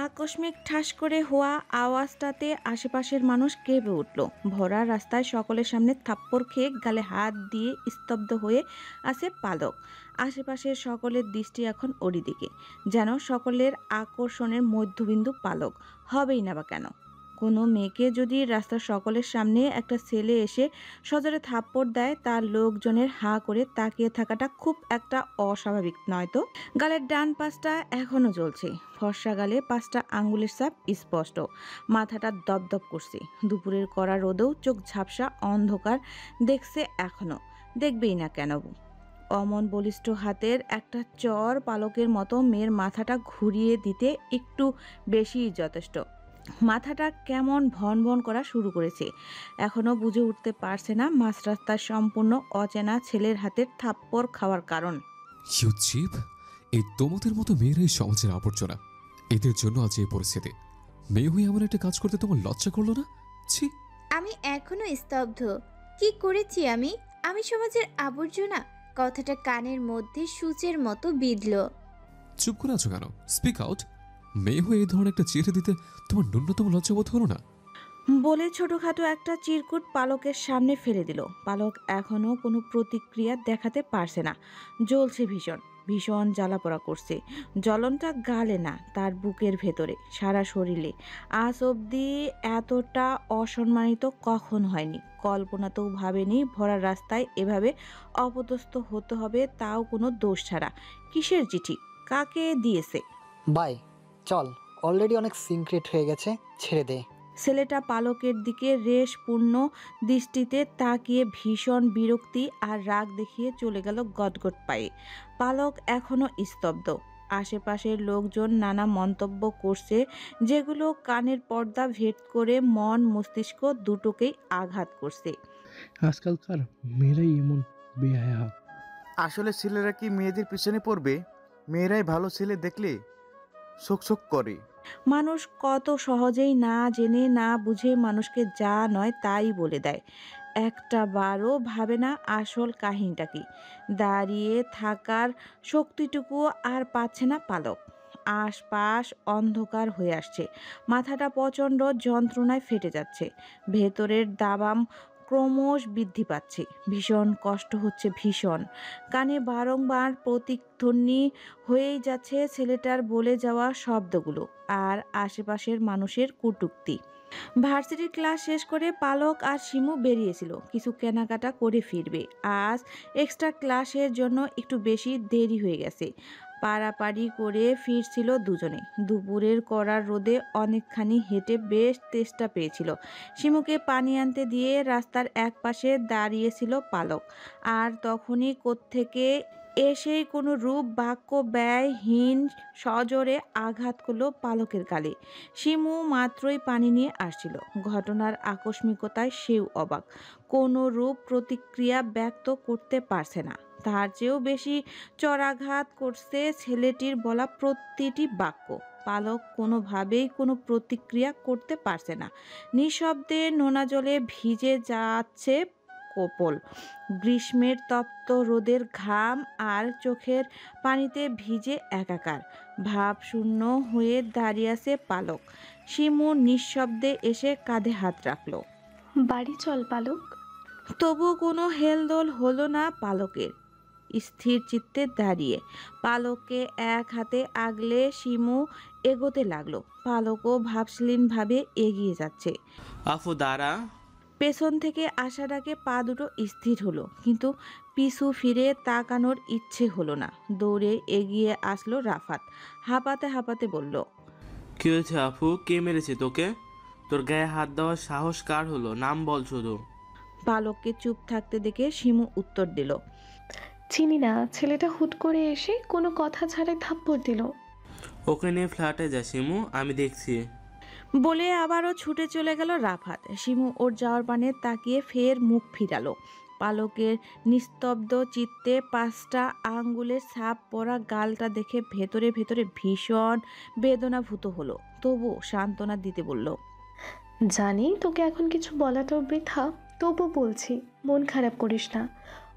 আকস্মিক ঠাস করে হওয়া আওয়াজটাতে আশেপাশের মানুষ কেঁপে উঠল। ভরা রাস্তায় সকলের সামনে থাপ্পড় খেয়ে গালে হাত দিয়ে স্তব্ধ হয়ে আছে পালক। আশেপাশের সকলের দৃষ্টি এখন ওরই দিকে, যেন সকলের আকর্ষণের মধ্যবিন্দু পালক হবেই না বা কেন। কোনো মেয়েকে যদি রাস্তার সকলের সামনে একটা ছেলে এসে সজোরে থাপ্পড় দেয়, তার লোকজনের হাঁ করে তাকিয়ে থাকাটা খুব একটা অস্বাভাবিক নয় তো। গালের ডান পাশটা এখনো জ্বলছে, ফর্সা গালে 5টা আঙ্গুলের ছাপ স্পষ্ট। মাথাটা দপদপ করছে, দুপুরের কড়া রোদেও চোখ ঝাপসা অন্ধকার দেখছে এখনো, দেখবেই না কেন। অমন বলিষ্ঠ হাতের একটা চর পালকের মতো মেয়ের মাথাটা ঘুরিয়ে দিতে একটু বেশিই যথেষ্ট। মাথাটা কেমন ভন ভন করা শুরু করেছে। এখনো বুঝে উঠতে পারছে না মাঝ রাস্তায় সম্পূর্ণ অচেনা ছেলের হাতের থাপ্পড় খাওয়ার কারণ। ইউ চিপ, এই তোমাদের মতো মেয়েরাই সমাজের আবর্জনা। এদের জন্য আজ এই পরিস্থিতি। মেয়ে হয়ে এমন একটা কাজ করতে তোমার লজ্জা করলো না? ছি। আমি এখনো স্তব্ধ। কি করেছি আমি? আমি সমাজের আবর্জনা? কথাটা কানের মধ্যে সূচের মতো বিঁধল। চুপ করে আছো কেন? Speak out. মেয়ে হয়ে এই ধরনের একটা চিঠি দিতে তোমার ন্যূনতম লজ্জাবোধ হলো না? বলে ছোটখাটো একটা চিরকুট পালকের সামনে ফেলে দিল। পালক এখনো কোনো প্রতিক্রিয়া দেখাতে পারছে না। জ্বলছে ভীষণ, ভীষণ জ্বালাপোড়া করছে। জ্বলনটা গালে না, তার বুকের ভেতরে, সারা শরীরে। আজ অবধি এতটা অসম্মানিত কখন হয়নি, কল্পনাতেও ভাবেনি ভরা রাস্তায় এভাবে অপদস্থ হতে হবে, তাও কোনো দোষ ছাড়া। কিসের চিঠি? কাকে দিয়েছে? বাই, চল, অলরেডি অনেক সিক্রেট হয়ে গেছে, ছেড়ে দে। ছেলেটা পালকের দিকে রেশপূর্ণ দৃষ্টিতে তাকিয়ে ভীষণ বিরক্তি আর রাগ দেখিয়ে চলে গেল গদগদ পায়ে। পালক এখনো স্তব্ধ। আশেপাশের লোকজন নানা মন্তব্য করছে, যেগুলো কানের পর্দা ভেদ করে মন মস্তিষ্ক দুটোকেই আঘাত করছে। আজকালকার মেয়েরাই এমন বেহায়া। আসলে ছেলেরা কি মেয়েদের পিছনে পড়বে? মেয়েরাই ভালো ছেলে দেখলে শোক শোক করে। মানুষ কত সহজেই না জেনে না বুঝে মানুষকে যা নয় তাই বলে দেয়। একটা বারও ভাবে না আসল কাহিনীটা কি। দাঁড়িয়ে থাকার শক্তিটুকু আর পাচ্ছে না পালক। আশপাশ অন্ধকার হয়ে আসছে, মাথাটা প্রচণ্ড যন্ত্রণায় ফেটে যাচ্ছে, ভেতরের দাবাম ক্রমশ বৃদ্ধি পাচ্ছে, ভীষণ কষ্ট হচ্ছে ভীষণ। কানে বারংবার প্রতিধ্বনি হয়েই যাচ্ছে ছেলেটার বলে যাওয়া শব্দগুলো আর আশেপাশের মানুষের কটূক্তি। ভার্সিটির ক্লাস শেষ করে পালক আর শিমু বেরিয়েছিল কিছু কেনাকাটা করে ফিরবে। আজ এক্সট্রা ক্লাসের জন্য একটু বেশি দেরি হয়ে গেছে। পাড়াপাড়ি করে ফিরছিল দুজনে। দুপুরের কড়া রোদে অনেকখানি হেঁটে বেশ তেষ্টা পেয়েছিল। শিমুকে পানি আনতে দিয়ে রাস্তার একপাশে দাঁড়িয়েছিল পালক। আর তখনই কোত্থেকে এসেই কোনো রূপ বাক্য ব্যয়হীন সজোরে আঘাত করলো পালকের গালে। শিমু মাত্রই পানি নিয়ে আসছিল। ঘটনার আকস্মিকতায় সেও অবাক, কোনো রূপ প্রতিক্রিয়া ব্যক্ত করতে পারছে না। তার চেয়েও বেশি চড়াঘাত করছে ছেলেটির বলা প্রতিটি বাক্য। পালক কোনোভাবেই কোনো প্রতিক্রিয়া করতে পারছে না। নিঃশব্দে নোনা জলে ভিজে যাচ্ছে কপোল। গ্রীষ্মের তপ্ত রোদের ঘাম আর চোখের পানিতে ভিজে একাকার। ভাবশূন্য হয়ে দাঁড়িয়ে আছে পালক। শিমু নিঃশব্দে এসে কাঁধে হাত রাখল। বাড়ি চল পালক। তবুও কোনো হেলদোল হলো না পালকের। স্থির চিত্তে দাঁড়িয়ে পালককে এক হাতে আগলে শিমু এগোতে লাগলো। পালকও ভাবশীলভাবে এগিয়ে যাচ্ছে। আফু দাঁড়া। পেছন থেকে আসা ডাকে পা দুটো স্থির হলো, কিন্তু পিছু ফিরে তাকানোর ইচ্ছে হলো না। দৌড়ে এগিয়ে আসলো রাফাত। হাঁপাতে হাঁপাতে বলল, কি হয়েছে আফু? কে মেরেছে তোকে? তোর গায়ে হাত দেওয়ার সাহস কার হলো? নাম বল শুধু। পালককে চুপ থাকতে দেখে শিমু উত্তর দিল, চিনি না, ছেলেটা হুট করে এসে কোনো কথা ছাড়াই থাপ্পড় দিল। ওকে নিয়ে ফ্ল্যাটে যা শিমু, আমি দেখছি। বলে আবারও ছুটে চলে গেল রাফাত। শিমু ওর যাওয়ার পানে তাকিয়ে ফের মুখ ফিরালো। পালকের নিস্তব্ধ চিত্তে 5টা আঙ্গুলের ছাপ পড়া গালটা দেখে ভেতরে ভেতরে ভীষণ বেদনাভূত হলো। তবু সান্ত্বনা দিতে বলল, জানি তোকে এখন কিছু বলাটাও বৃথা, তবু বলছি মন খারাপ করিস না।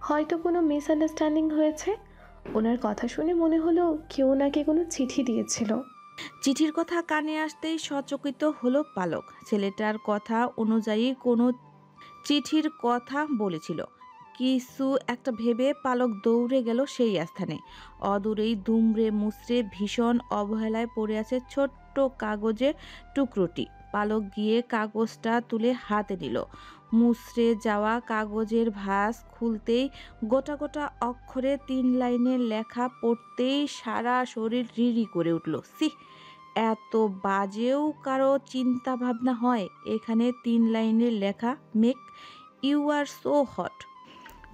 হয়তো কোনো মিসআন্ডারস্ট্যান্ডিং হয়েছে। ওনার কথা শুনে মনে হলো কেউ নাকি কোনো চিঠি দিয়েছিল। চিঠির কথা কানে আসতেই সচকিত হলো পালক। ছেলেটার কথা অনুযায়ী কোনো চিঠির কথা বলেছিল। কিছু একটা ভেবে পালক দৌড়ে গেল সেই স্থানে। অদূরেই দুমড়ে মুচড়ে ভীষণ অবহেলায় পড়ে আছে ছোট্ট কাগজের টুকরোটি। পালক গিয়ে কাগজটা তুলে হাতে নিল। মুচড়ে যাওয়া কাগজের ভাঁজ খুলতেই গোটা গোটা অক্ষরে 3 লাইনের লেখা পড়তেই সারা শরীর রিরি করে উঠল। এত বাজেও কারো চিন্তা ভাবনা হয়? এখানে 3 লাইনের লেখা, make you are so hot.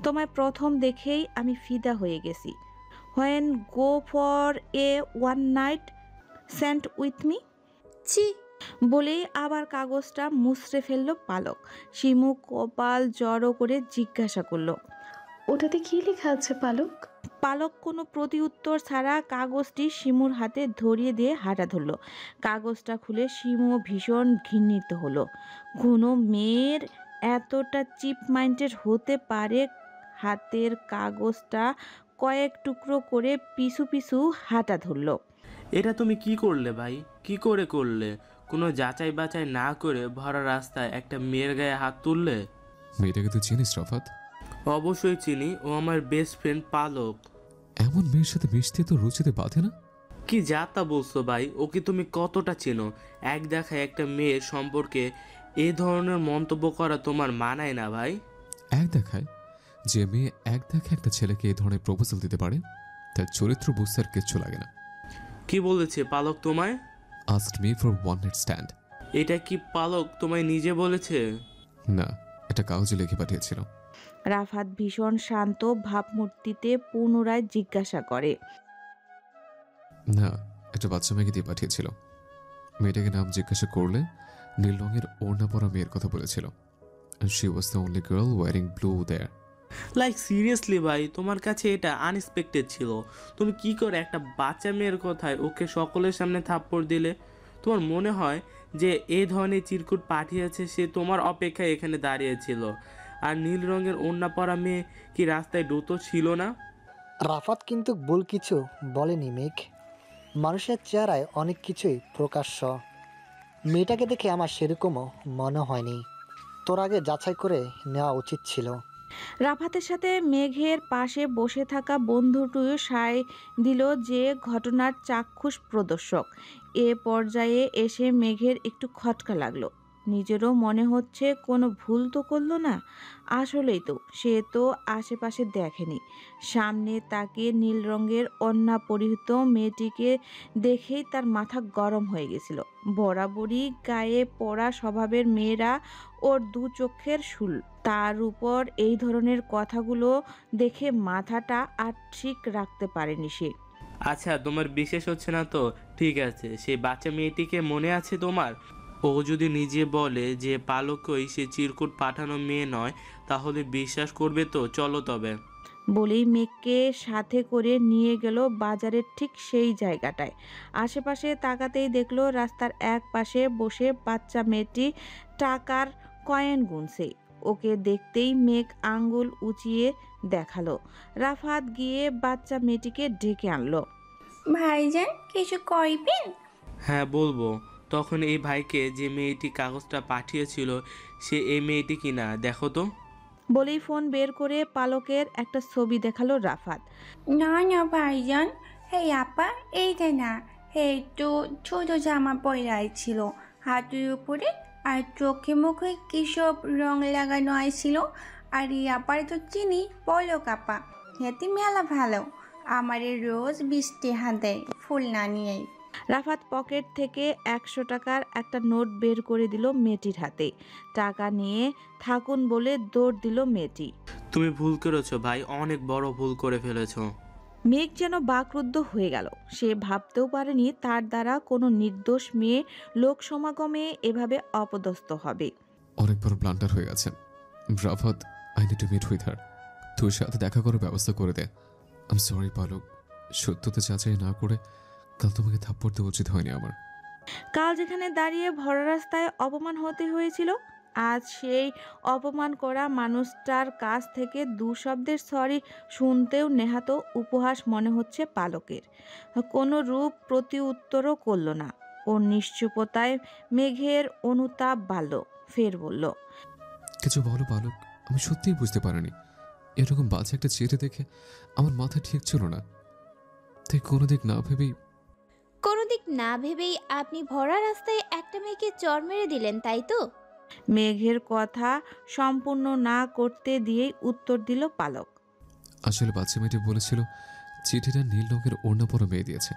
তোমায় প্রথম দেখেই আমি ফিদা হয়ে গেছি। When go for a one night stand with me. ছি, বলেই আবার কাগজটা মুছড়ে ফেললো পালক। শিমু কপাল জড়ো করে জিজ্ঞাসা করলো। ওটাতে কি লেখা আছে পালক? পালক কোনো প্রতিউত্তর ছাড়া কাগজটি শিমুর হাতে ধরিয়ে দিয়ে হাঁটা ধরল। কাগজটা খুলে শিমু ভীষণ ঘৃণিত হলো। কোনো মেয়ের এতটা চিপ মাইন্ডেড হতে পারে? হাতের কাগজটা কয়েক টুকরো করে পিছু পিছু হাঁটা ধরল। এটা তুমি কি করলে ভাই? কি করে করলে? কোনো যাচাই বাছাই না করে ভরা রাস্তায় একটা মেয়ের গায়ে হাত তুললে? মেয়েটাকে তুই চিনিস রাফাত? অবশ্যই চিনি, ও আমার বেস্ট ফ্রেন্ড পালক। এমন মেয়ের সাথে মিশতে তো রুচিতে বাঁধে না। কি যা তা বলছো ভাই? ওকে তুমি কতটা চেনো? এক দেখায় একটা মেয়ের সম্পর্কে এই ধরনের মন্তব্য করা তোমার মানায় না ভাই। এক দেখায় যে মেয়ে এক দেখায় একটা ছেলেকে এই ধরনের প্রপোজাল দিতে পারে, তার চরিত্র বুঝতে আর কিচ্ছু লাগে না। কি বলেছে পালক তোমায়? Asked me for one night stand. এটা কি পালক তোমায় নিজে বলেছে? না, এটা কাগজে লিখে পাঠিয়েছিল। রাফাত ভীষণ শান্ত ভাবমূর্তিতে পুনরায় জিজ্ঞাসা করে, না, একটা বাচ্চা মেয়েকে দিয়ে পাঠিয়েছিল। মেয়েটাকে নাম জিজ্ঞাসা করলে নীল রঙের ওড়না পরা মেয়ের কথা বলেছিল। And she was the only girl wearing blue there. Like seriously ভাই, তোমার কাছে এটা আনএক্সপেক্টেড ছিল? তুমি কি করে একটা বাচ্চা মেয়ের কথায় ওকে সকলের সামনে থাপ্পড় দিলে? তোমার মনে হয় যে এই ধরনের চিরকুট পাঠিয়েছে সে তোমার অপেক্ষায় এখানে দাঁড়িয়েছিল? আর নীল রঙের ওড়না পরা মেয়ে কি রাস্তায় দ্রুত ছিল না? রাফাত কিন্তু ভুল কিছু বলেনি মেঘ। মানুষের চেহারায় অনেক কিছুই প্রকাশ্য। মেয়েটাকে দেখে আমার সেরকমও মনে হয়নি। তোর আগে যাচাই করে নেওয়া উচিত ছিল। রাফাতের সাথে মেঘের পাশে বসে থাকা বন্ধুটিও সায় দিল যে ঘটনার চাক্ষুষ প্রদর্শক। এ পর্যায়ে এসে মেঘের একটু খটকা লাগলো। নিজেরও মনে হচ্ছে কোনো ভুল তো করলো না। আসলেই তো, সে তো আশেপাশে দেখেনি। সামনে তাকে নীল রঙের ওড়না পরিহিত মেয়েটিকে দেখেই তার মাথা গরম হয়ে গেছিল। বরাবরই গায়ে পড়া স্বভাবের মেয়েরা ওর 2 চোখের শুল। তার উপর এই ধরনের কথাগুলো দেখে মাথাটা আর ঠিক রাখতে পারেনি সে। আচ্ছা, তোমার বিশেষ হচ্ছে না তো ঠিক আছে, সেই বাচ্চা মেয়েটিকে মনে আছে তোমার? ও যদি নিজে বলে যে পালকই সে চিরকুট পাঠানো মেয়ে নয়, তাহলে বিশ্বাস করবে তো? চলো তবে। বলেই মেঘকে সাথে করে নিয়ে গেল বাজারের ঠিক সেই জায়গাটায়। আশেপাশে তাকাতেই দেখলো রাস্তার এক পাশে বসে বাচ্চা মেয়েটি টাকার কয়েন গুনছে। ওকে দেখতেই মেঘ আঙ্গুল উঁচিয়ে দেখালো। রাফাত গিয়ে বাচ্চা মেয়েটিকে ডেকে আনলো। ভাইজান কিছু কইবেন? হ্যাঁ বলবো। তখন এই ভাইকে যে মেয়েটি কাগজটা পাঠিয়েছিল সে এই মেয়েটি কিনা দেখো তো। বলেই ফোন বের করে পালকের একটা ছবি দেখালো রাফাত। না না ভাইজান, হে আপা এইটা না, হে তো ছোট জামা পরে ছিল হাতের উপরে, আর চোখে মুখে কিসব রং লাগানো ছিল। আর এই আপার তো চিনি পলক আপা, হেতি মেলা ভালো, আমারে রোজ 20 টাকা দেয় ফুল না নিয়েই। রাফাত পকেট থেকে 100 টাকার একটা নোট বের করে দিল মেয়েটির হাতে। টাকা নিয়ে থাকুন বলে দৌড় দিল মেয়েটি। তুমি ভুল করেছো ভাই, অনেক বড় ভুল করে ফেলেছো। মেঘ যেন বাকরুদ্ধ হয়ে গেল। সে ভাবতেও পারেনি তার দ্বারা কোনো নির্দোষ মেয়ে লোক সমাগমে এভাবে অপদস্থ হবে। অনেক বড় ব্লান্ডার হয়ে গেছে। Rafat, I need to meet with her. তুই সাথে দেখা করার ব্যবস্থা করে দে। আই এম সরি পালক, সত্যতা যাচাই না করে কাল তোমাকে থাপ্পড় দেওয়া উচিত হয়নি আমার। কাল যেখানে দাঁড়িয়ে ভরা রাস্তায় অপমান হতে হয়েছিল, আজ সেই অপমান করা মানুষটার কাছ থেকে দু শব্দের সরি শুনতেও নেহাত উপহাস মনে হচ্ছে পালকের। কোনো রূপ প্রতি উত্তরও করল না। ওর নিশ্চুপতায় মেঘের অনুতাপ বাড়ল। ফের বলল, কিছু বলো পালক, আমি সত্যিই বুঝতে পারিনি। এরকম বাজে একটা চেহারা দেখে আমার মাথা ঠিক ছিল না, তাই কোনো দিক না ভেবেই। কোনো দিক না ভেবেই আপনি ভরা রাস্তায় একটা মেয়েকে চড় মেরে দিলেন, তাই তো? মেঘের কথা সম্পূর্ণ না করতে দিয়েই উত্তর দিল পালক। আসলে বাচ্চা মেয়েটি বলেছিল চিঠিটা নীল রঙের ওড়না পরা মেয়ে দিয়েছে।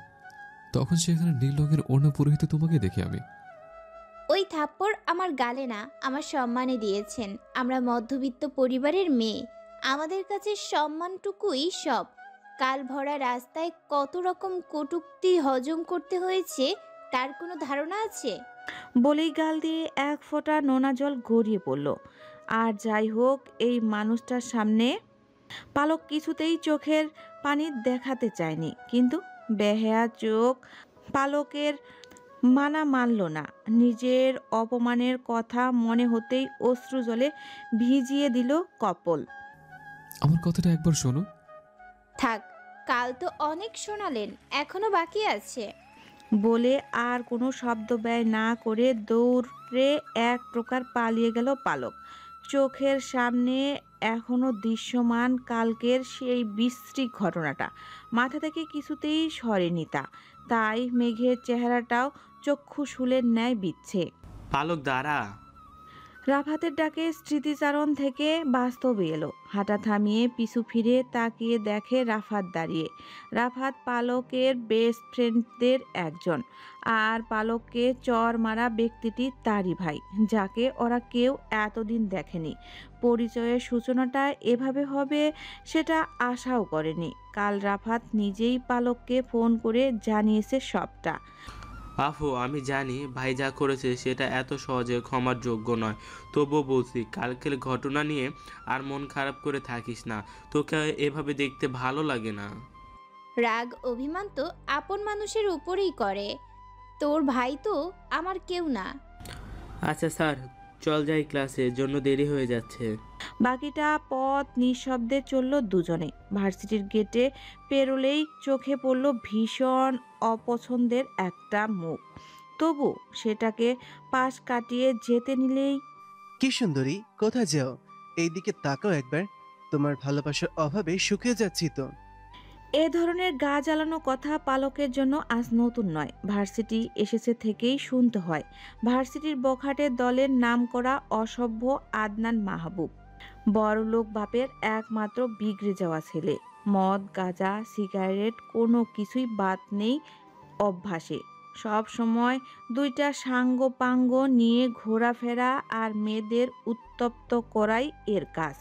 তখন সেখানে নীল রঙের ওড়না পুরোহিত তোমাকে দেখি আমি। ওই থাপ্পড় আমার গালে না, আমার সম্মানে দিয়েছেন। আমরা মধ্যবিত্ত পরিবারের মেয়ে, আমাদের কাছে সম্মানটুকুই সব। কাল ভরা রাস্তায় কত রকম কটূক্তি হজম করতে হয়েছে তার কোনো ধারণা আছে? বলেই গাল দিয়ে এক ফোঁটা নোনা জল গড়িয়ে পড়ল। আর যাই হোক, এই মানুষটার সামনে পালক কিছুতেই চোখের পানি দেখাতে চায়নি, কিন্তু বেহায়া চোখ পালকের মানা মানল না। নিজের অপমানের কথা মনে হতেই অশ্রু জলে ভিজিয়ে দিল কপল। আমার কথাটা একবার শোনো। থাক, কাল তো অনেক শোনালেন, এখনো বাকি আছে। বলে আর কোনো শব্দ ব্যয় না করে দৌড়ে এক প্রকার পালিয়ে গেল পালক। চোখের সামনে এখনো দৃশ্যমান কালকের সেই বিশ্রী ঘটনাটা মাথা থেকে কিছুতেই সরেনি তাই মেঘের চেহারাটাও চক্ষুশূলের ন্যায় বিচ্ছে। পালক দাঁড়া। রাফাতের ডাকে স্মৃতিচারণ থেকে বাস্তবে এলো। হাঁটা থামিয়ে পিছু ফিরে তাকিয়ে দেখে রাফাত দাঁড়িয়ে। রাফাত পালকের বেস্ট ফ্রেন্ডদের একজন, আর পালককে চর মারা ব্যক্তিটি তারই ভাই, যাকে ওরা কেউ এতদিন দেখেনি। পরিচয়ের সূচনাটা এভাবে হবে সেটা আশাও করেনি। কাল রাফাত নিজেই পালককে ফোন করে জানিয়েছে সবটা। আফু, আমি জানি ভাই যা করেছে সেটা এত সহজে ক্ষমার যোগ্য নয়, তবুও বলছি কালকের ঘটনা নিয়ে আর মন খারাপ করে থাকিস না। তোকে এভাবে দেখতে ভালো লাগে না। রাগ অভিমান তো আপন মানুষের উপরেই করে। তোর ভাই তো আমার কেউ না। আচ্ছা স্যার, চল যাই, ক্লাসের জন্য দেরি হয়ে যাচ্ছে। বাকিটা পথ নিঃশব্দে চলল দুজনে। ভার্সিটির গেটে পেরোলেই চোখে পড়ল ভীষণ অপছন্দের একটা মুখ। তবু সেটাকে পাশ কাটিয়ে যেতে নিলেই, কি সুন্দরী, কোথায় যাও? এইদিকে তাকাও একবার, তোমার ভালোবাসার অভাবে শুকিয়ে যাচ্ছি তো। এ ধরনের গা জ্বালানো কথা পালকের জন্য আজ নতুন নয়। ভার্সিটি এসেছে থেকেই শুনতে হয়। ভার্সিটির বখাটে দলের নামকরা অসভ্য আদনান মাহবুব বড়লোক বাপের একমাত্র বিগড়ে যাওয়া ছেলে। মদ, গাঁজা, সিগারেট কোনো কিছুই বাদ নেই অভ্যাসে। সব সময় দুইটা সাঙ্গ পাঙ্গ নিয়ে ঘোরাফেরা আর মেয়েদের উত্তপ্ত করাই এর কাজ।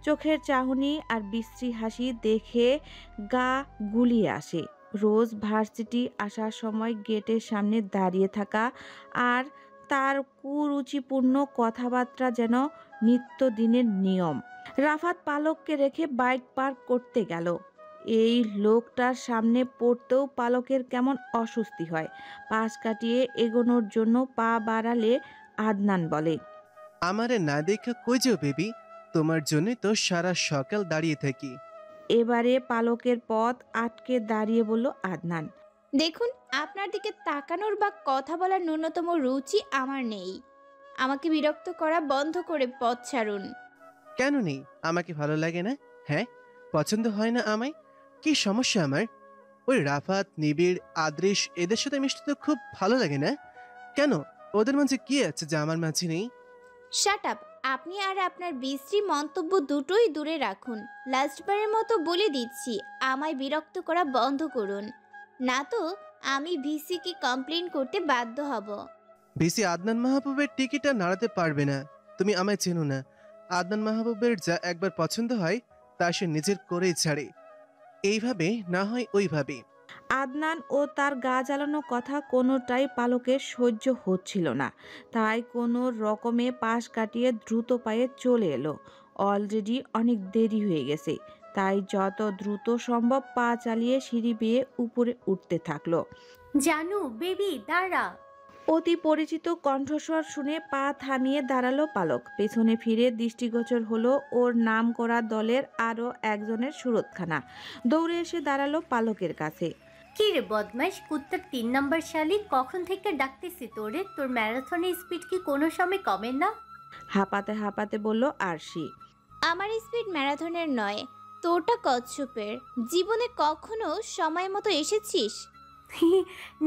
চোখের চাহনি আর বিশ্রী হাসি দেখে গা গুলিয়ে আসে। রোজ ভার্সিটি আসার সময় গেটের সামনে দাঁড়িয়ে থাকা আর তার কুরুচিপূর্ণ কথাবার্তা যেন নিত্যদিনের নিয়ম। রাফাত পালককে রেখে বাইক পার্ক করতে গেল। এই লোকটার সামনে পড়তেও পালকের কেমন অস্বস্তি হয়। পাশ কাটিয়ে এগোনোর জন্য পা বাড়ালে আদনান বলে, আমারে না দেখা কই যাও বেবি? তোমার জন্য তো সারা সকাল দাঁড়িয়ে থাকি। এবারে পালকের পথ আটকে দাঁড়িয়ে বলল আদনান, দেখুন, আপনার দিকে তাকানোর বা কথা বলার ন্যূনতম রুচি আমার নেই। আমাকে বিরক্ত করা বন্ধ করে পথ ছাড়ুন। কেন নেই? আমাকে ভালো লাগে না? হ্যাঁ, পছন্দ হয় না আমায়? কি সমস্যা আমার? ওই রাফাত, নিবিড়, আদ্রিশ এদের সাথে মিশতে তো খুব ভালো লাগে না? কেন, ওদের মাঝে কি আছে যা আমার মাঝে নেই? Shut up! আপনি আর আপনার বিশ্রী মন্তব্য দুটোই দূরে রাখুন। লাস্টবারের মতো বলে দিচ্ছি, আমায় বিরক্ত করা বন্ধ করুন, না তো আমি ভিসিকে কমপ্লেন করতে বাধ্য হব। ভিসি আদনান মাহবুবের টিকিটটা নাড়াতে পারবে না। তুমি আমায় চেনো না। আদনান মাহবুবের যা একবার পছন্দ হয় তা সে নিজের করেই ছাড়ে। এইভাবে না হয় ওইভাবে। আদনান ও তার গা জ্বালানো কথা কোনোটাই পালকের সহ্য হচ্ছিল না, তাই কোনো রকমে পাশ কাটিয়ে দ্রুত পায়ে চলে এলো। অলরেডি অনেক দেরি হয়ে গেছে, তাই যত দ্রুত সম্ভব পা চালিয়ে সিঁড়ি বেয়ে উপরে উঠতে থাকলো। জানু বেবি দাঁড়া। অতি পরিচিত কণ্ঠস্বর শুনে পা থামিয়ে দাঁড়ালো পালক। পেছনে ফিরে দৃষ্টিগোচর হলো ওর নাম করা দলের আরও একজনের সুরতখানা। দৌড়ে এসে দাঁড়ালো পালকের কাছে। কি রে বদমাইশ কুত্তার 3 নাম্বার শালিক, কখন থেকে ডাকতেছি তোরে? তোর ম্যারাথনের স্পিড কি কোনো সময় কমে না? হাঁপাতে হাঁপাতে বলল আরশি। আমার স্পিড ম্যারাথনের নয়, তোরটা কচ্ছপের। জীবনে কখনো সময় মতো এসেছিস?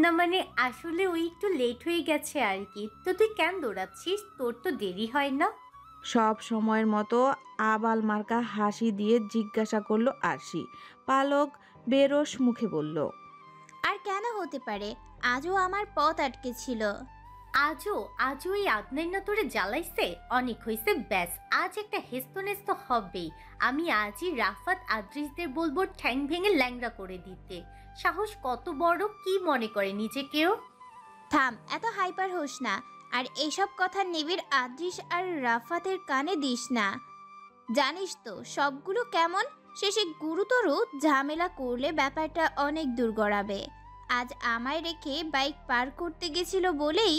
না মানে আসলে ওই একটু লেট হয়ে গেছে আর কি। তো তুই কেন দৌড়াচ্ছিস? তোর তো দেরি হয় না? সব সময়ের মতো আবাল মার্কা হাসি দিয়ে জিজ্ঞাসা করলো আরশি। পালক বেরস মুখে বলল, আর কেন হতে পারে, আজও আমার পথ আটকে ছিল। আজও এই আদনাই না তোরে জ্বালাইছে? অনেক হয়েছে, ব্যাস আজ একটা হেস্তনেস্ত হবেই। আমি আজই রাফাত আদ্রিসদের বলবো ঠ্যাং ভেঙে ল্যাংড়া করে দিতে। সাহস কত বড়, কি মনে করে নিজেকেও? থাম, এত হাইপার হোস না। আর এইসব কথা নিবিড় আদ্রিস আর রাফাতের কানে দিস না। জানিস তো সবগুলো কেমন, শেষে গুরুতর ঝামেলা করলে ব্যাপারটা অনেক দূর গড়াবে। আজ আমায় রেখে বাইক পার করতে গেছিল বলেই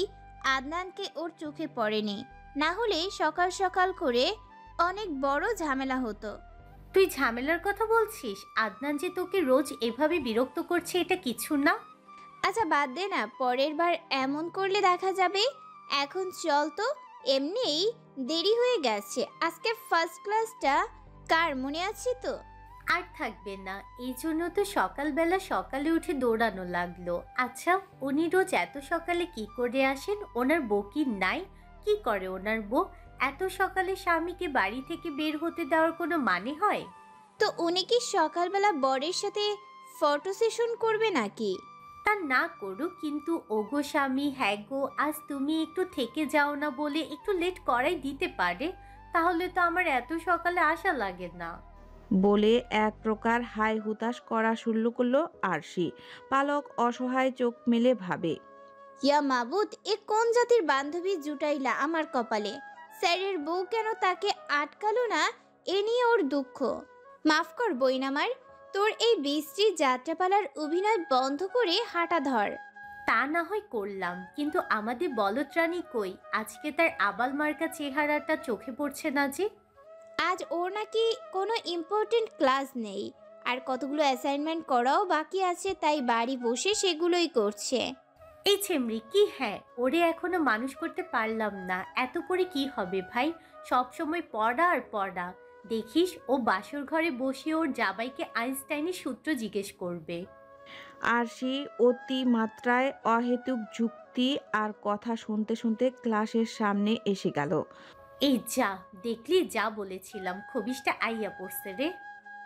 আদনানকে ওর চোখে পড়েনি, না হলে সকাল সকাল করে অনেক বড় ঝামেলা হতো। তুই ঝামেলার কথা বলছিস? আদনান যে তোকে রোজ এভাবে বিরক্ত করছে, এটা কিছু না? আচ্ছা বাদ দে না, পরের বার এমন করলে দেখা যাবে। এখন চল তো, এমনিই দেরি হয়ে গেছে। আজকে ফার্স্ট ক্লাসটা কার মনে আছে তো? আর থাকবে না, এই জন্য তো সকালবেলা সকালে উঠে দৌড়ানো লাগলো। আচ্ছা, উনি রোজ এত সকালে কি করে আসেন? ওনার বউ কি নাই? কি করে ওনার বউ? এত সকালে স্বামীকে বাড়ি থেকে বের হতে দেওয়ার কোনো মানে হয়? তো উনি কি সকালবেলা বরের সাথে ফটো সেশন করবে নাকি? তা না করুক, কিন্তু ওগো স্বামী, হ্যাঁ গো, আজ তুমি একটু থেকে যাও না বলে একটু লেট করাই দিতে পারে। তাহলে তো আমার এত সকালে আসা লাগে না। বলে এক প্রকার হাই হুতাশ করা শুরু করলো আরশি। পালক অসহায় চোখ মেলে ভাবে, ইয়া মাবুদ, এ কোন জাতির বান্ধবী জুটাইলা আমার কপালে। স্যারের বউ কেন তাকে আটকালো না, এ নিয়ে ওর দুঃখ। মাফ কর বইন আমার, তোর এই বৃষ্টি যাত্রাপালার অভিনয় বন্ধ করে হাঁটা ধর। তা না হয় করলাম, কিন্তু আমাদের বলদরানী কই? আজকে তার আবাল মার্কা চেহারাটা চোখে পড়ছে না যে। আজ ওর নাকি কোনো ইম্পর্টেন্ট ক্লাস নেই, আর কতগুলো অ্যাসাইনমেন্ট করাও বাকি আছে, তাই বাড়ি বসে সেগুলোই করছে। এই ছেমরি কি, হ্যাঁ ওরে এখনো মানুষ করতে পারলাম না। এত করে কি হবে ভাই, সব সময় পড়া আর পড়া। দেখিস ও বাসর ঘরে বসে ওর জামাইকে আইনস্টাইনের সূত্র জিজ্ঞেস করবে। আরশি অতি মাত্রায় অহেতুক যুক্তি আর কথা শুনতে শুনতে ক্লাসের সামনে এসে গেল। এই যা দেখলি, যা বলেছিলাম, খবিসটা আইয়া পড়ছে রে।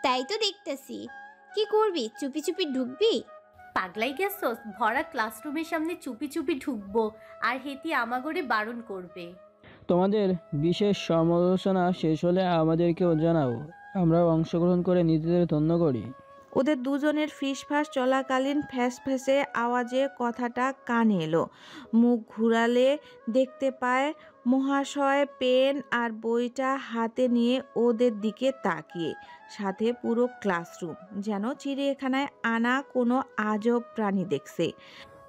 তাই তো দেখতেছি। কি করবি, চুপি চুপি ঢুকবি? পাগলাই গেছস? ভরা ক্লাসরুমের সামনে চুপি চুপি ঢুকবো আর হেতি আমাগরে বারণ করবে। তোমাদের বিশেষ সমালোচনা শেষ হলে আমাদেরকেও জানাও, আমরাও অংশগ্রহণ করে নিজেদের ধন্য করি। ওদের দুজনের ফিসফাস চলাকালীন ফ্যাসফ্যাসে আওয়াজে কথাটা কানে এলো। মুখ ঘুরালে দেখতে পায় মহাশয় পেন আর বইটা হাতে নিয়ে ওদের দিকে তাকিয়ে, সাথে পুরো ক্লাসরুম যেন চিড়িয়াখানায় আনা কোনো আজব প্রাণী দেখছে।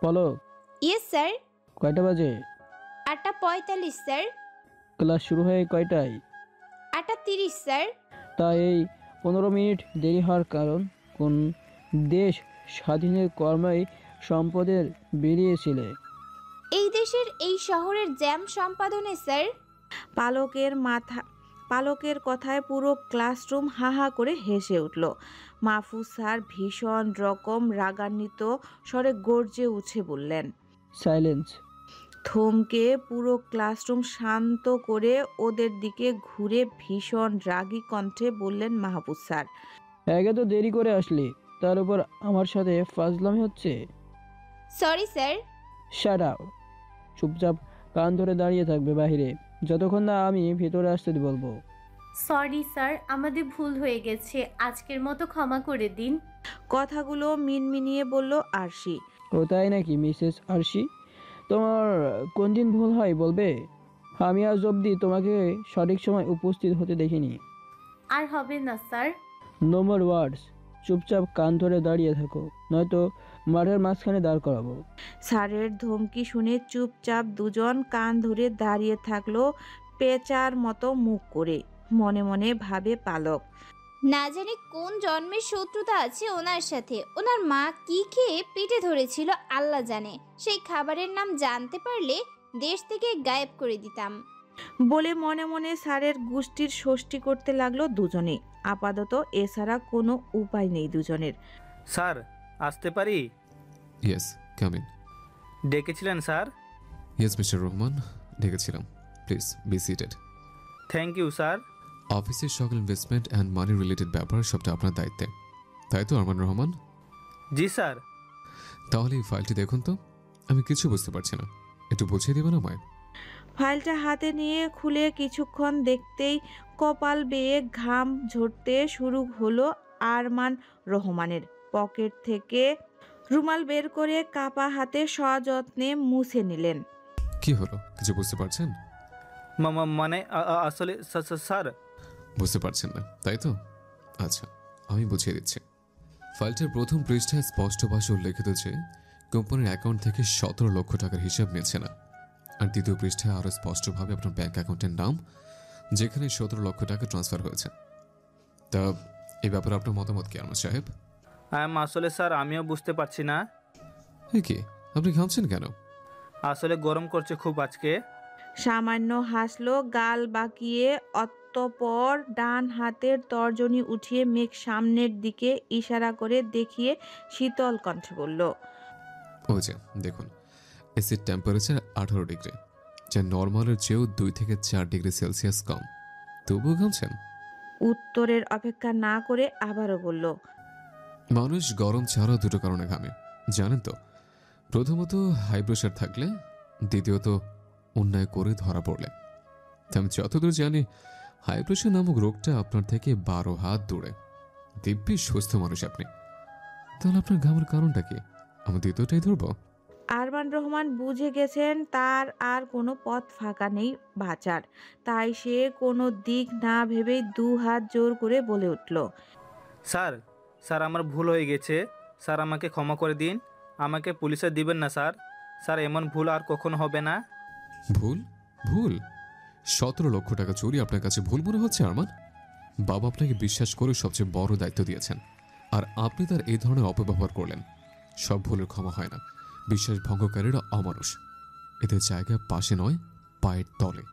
পলক, ইয়েস স্যার। কয়টা বাজে? 8:45 স্যার। ক্লাস শুরু হয়ে কয়টায়? 8:30 স্যার। তা এই 15 মিনিট দেরি হওয়ার কারণ? কোন দেশ স্বাধীনের কর্মই সম্পদের বেরিয়েছিলে? এই দেশের এই শহরের জ্যাম সম্পাদনে স্যার। পালকের কথায় পুরো ক্লাসরুম হা হা করে হেসে উঠল। মাহফুজ স্যার ভীষণ রকম রাগান্বিত স্বরে গর্জে উঠে বললেন, সাইলেন্স। থমকে পুরো ক্লাসরুম শান্ত করে ওদের দিকে ঘুরে ভীষণ রাগী কণ্ঠে বললেন মাহফুজ স্যার, একে তো দেরি করে আসলি, তার উপর আমার সাথে ফাজলামি হচ্ছে। Sorry sir. Shut up. চুপচাপ কান ধরে দাঁড়িয়ে থাকবে বাইরে, যতক্ষণ না আমি ভেতরে আসতে বলবো। সরি স্যার, আমাদের ভুল হয়ে গেছে, আজকের মতো ক্ষমা করে দিন। কথাগুলো মিনমিনিয়ে বলল আরশি। ও তাই নাকি মিসেস আরশি? তোমার কোন দিন ভুল হয় বলবে? আমি আজ অবধি তোমাকে সঠিক সময় উপস্থিত হতে দেখিনি। আর হবে না স্যার। নো মোর ওয়ার্ডস। চুপচাপ কান ধরে দাঁড়িয়ে থাকো, নয়তো মাঠের মাঝখানে দাঁড় করাবো। স্যারের ধমকি শুনে চুপচাপ দুজন কান ধরে দাঁড়িয়ে থাকলো পেঁচার মতো মুখ করে। মনে মনে ভাবে পালক, না জানি কোন জন্মের শত্রুতা আছে ওনার সাথে। ওনার মা কি খেয়ে পেটে ধরেছিল আল্লাহ জানে। সেই খাবারের নাম জানতে পারলে দেশ থেকে গায়েব করে দিতাম। বলে মনে মনে স্যারের গোষ্ঠীর ষষ্ঠী করতে লাগলো দুজনে। আপাতত এছাড়া কোনো উপায় নেই দুজনের। স্যার, আসতে পারি? Yes, come in. ডেকেছিলেন স্যার? ইয়েস মিস্টার রহমান, ডেকেছিলাম। Please be seated. Thank you sir. অফিসের সকল ইনভেস্টমেন্ট অ্যান্ড মানি রিলেটেড ব্যাপার সবটা আপনার দায়িত্বে, তাই তো আরমান রহমান? জি স্যার। তাহলে এই ফাইলটি দেখুন তো, আমি কিছু বুঝতে পারছি না, একটু বুঝিয়ে দেবেন আমায়? ফাইলটা হাতে নিয়ে খুলে কিছুক্ষণ দেখতেই কপাল বেয়ে ঘাম ঝরতে শুরু হলো আরমান রহমানের। পকেট থেকে রুমাল বের করে কাপা হাতে সযত্নে মুছে নিলেন। কি হলো, কিছু বুঝতে পারছেন? মানে আসলে স্যার। বুঝতে পারছেন না তাই তো? আচ্ছা, আমি বুঝিয়ে দিচ্ছি। ফাইলটার প্রথম পৃষ্ঠায় স্পষ্ট ভাষায় উল্লেখিত যে কোম্পানির অ্যাকাউন্ট থেকে 17 লক্ষ টাকার হিসাব মিলছে না। আর দ্বিতীয় পৃষ্ঠায় আরও স্পষ্টভাবে আপনার ব্যাংক অ্যাকাউন্টের নাম, যেখানে 17 লক্ষ টাকা ট্রান্সফার হয়েছে। তা এই ব্যাপারে আপনার মতামত কি আরমান সাহেব? আসলে স্যার আমিও বুঝতে পারছি না। কি, আপনি ঘামছেন কেন? আসলে গরম করছে খুব আজকে। সামান্য হাসলো গাল বাঁকিয়ে, অতঃপর ডান হাতের তর্জনী উঠিয়ে মেঘ সামনের দিকে ইশারা করে দেখিয়ে শীতল কণ্ঠে বলল, ওই যে দেখুন, এসির টেম্পারেচার 18 ডিগ্রি, যা নর্মালের চেয়েও 2 থেকে 4 ডিগ্রি সেলসিয়াস কম। তবুও ঘামছেন? উত্তরের অপেক্ষা না করে আবারও বলল, মানুষ গরম ছাড়াও দুটো কারণে ঘামে, জানেন তো? প্রথমত হাই প্রেশার থাকলে, দ্বিতীয়ত অন্যায় করে ধরা পড়লে। আমি যতদূর জানি হাই প্রেশার নামক রোগটা আপনার থেকে 12 হাত দূরে। দিব্যি সুস্থ মানুষ আপনি, তাহলে আপনার ঘামের কারণটা কি? আমি দ্বিতীয়টাই ধরবো। আরমান রহমান বুঝে গেছেন তার আর কোনো পথ ফাঁকা নেই বাঁচার। তাই সে কোনো দিক না ভেবেই 2 হাত জোর করে বলে উঠল, স্যার, স্যার আমার ভুল হয়ে গেছে। স্যার আমাকে ক্ষমা করে দিন। আমাকে পুলিশে দিবেন না স্যার। স্যার এমন ভুল আর কখনো হবে না। ভুল? ভুল? 17 লক্ষ টাকা চুরি আপনার কাছে ভুল মনে হচ্ছে আরমান? বাবা আপনাকে বিশ্বাস করে সবচেয়ে বড় দায়িত্ব দিয়েছেন, আর আপনি তার এই ধরনের অপব্যবহার করলেন। সব ভুলের ক্ষমা হয় না, বিশ্বাস ভঙ্গকারীরা অমানুষ। এদের জায়গা পাশে নয়, পায়ের তলে।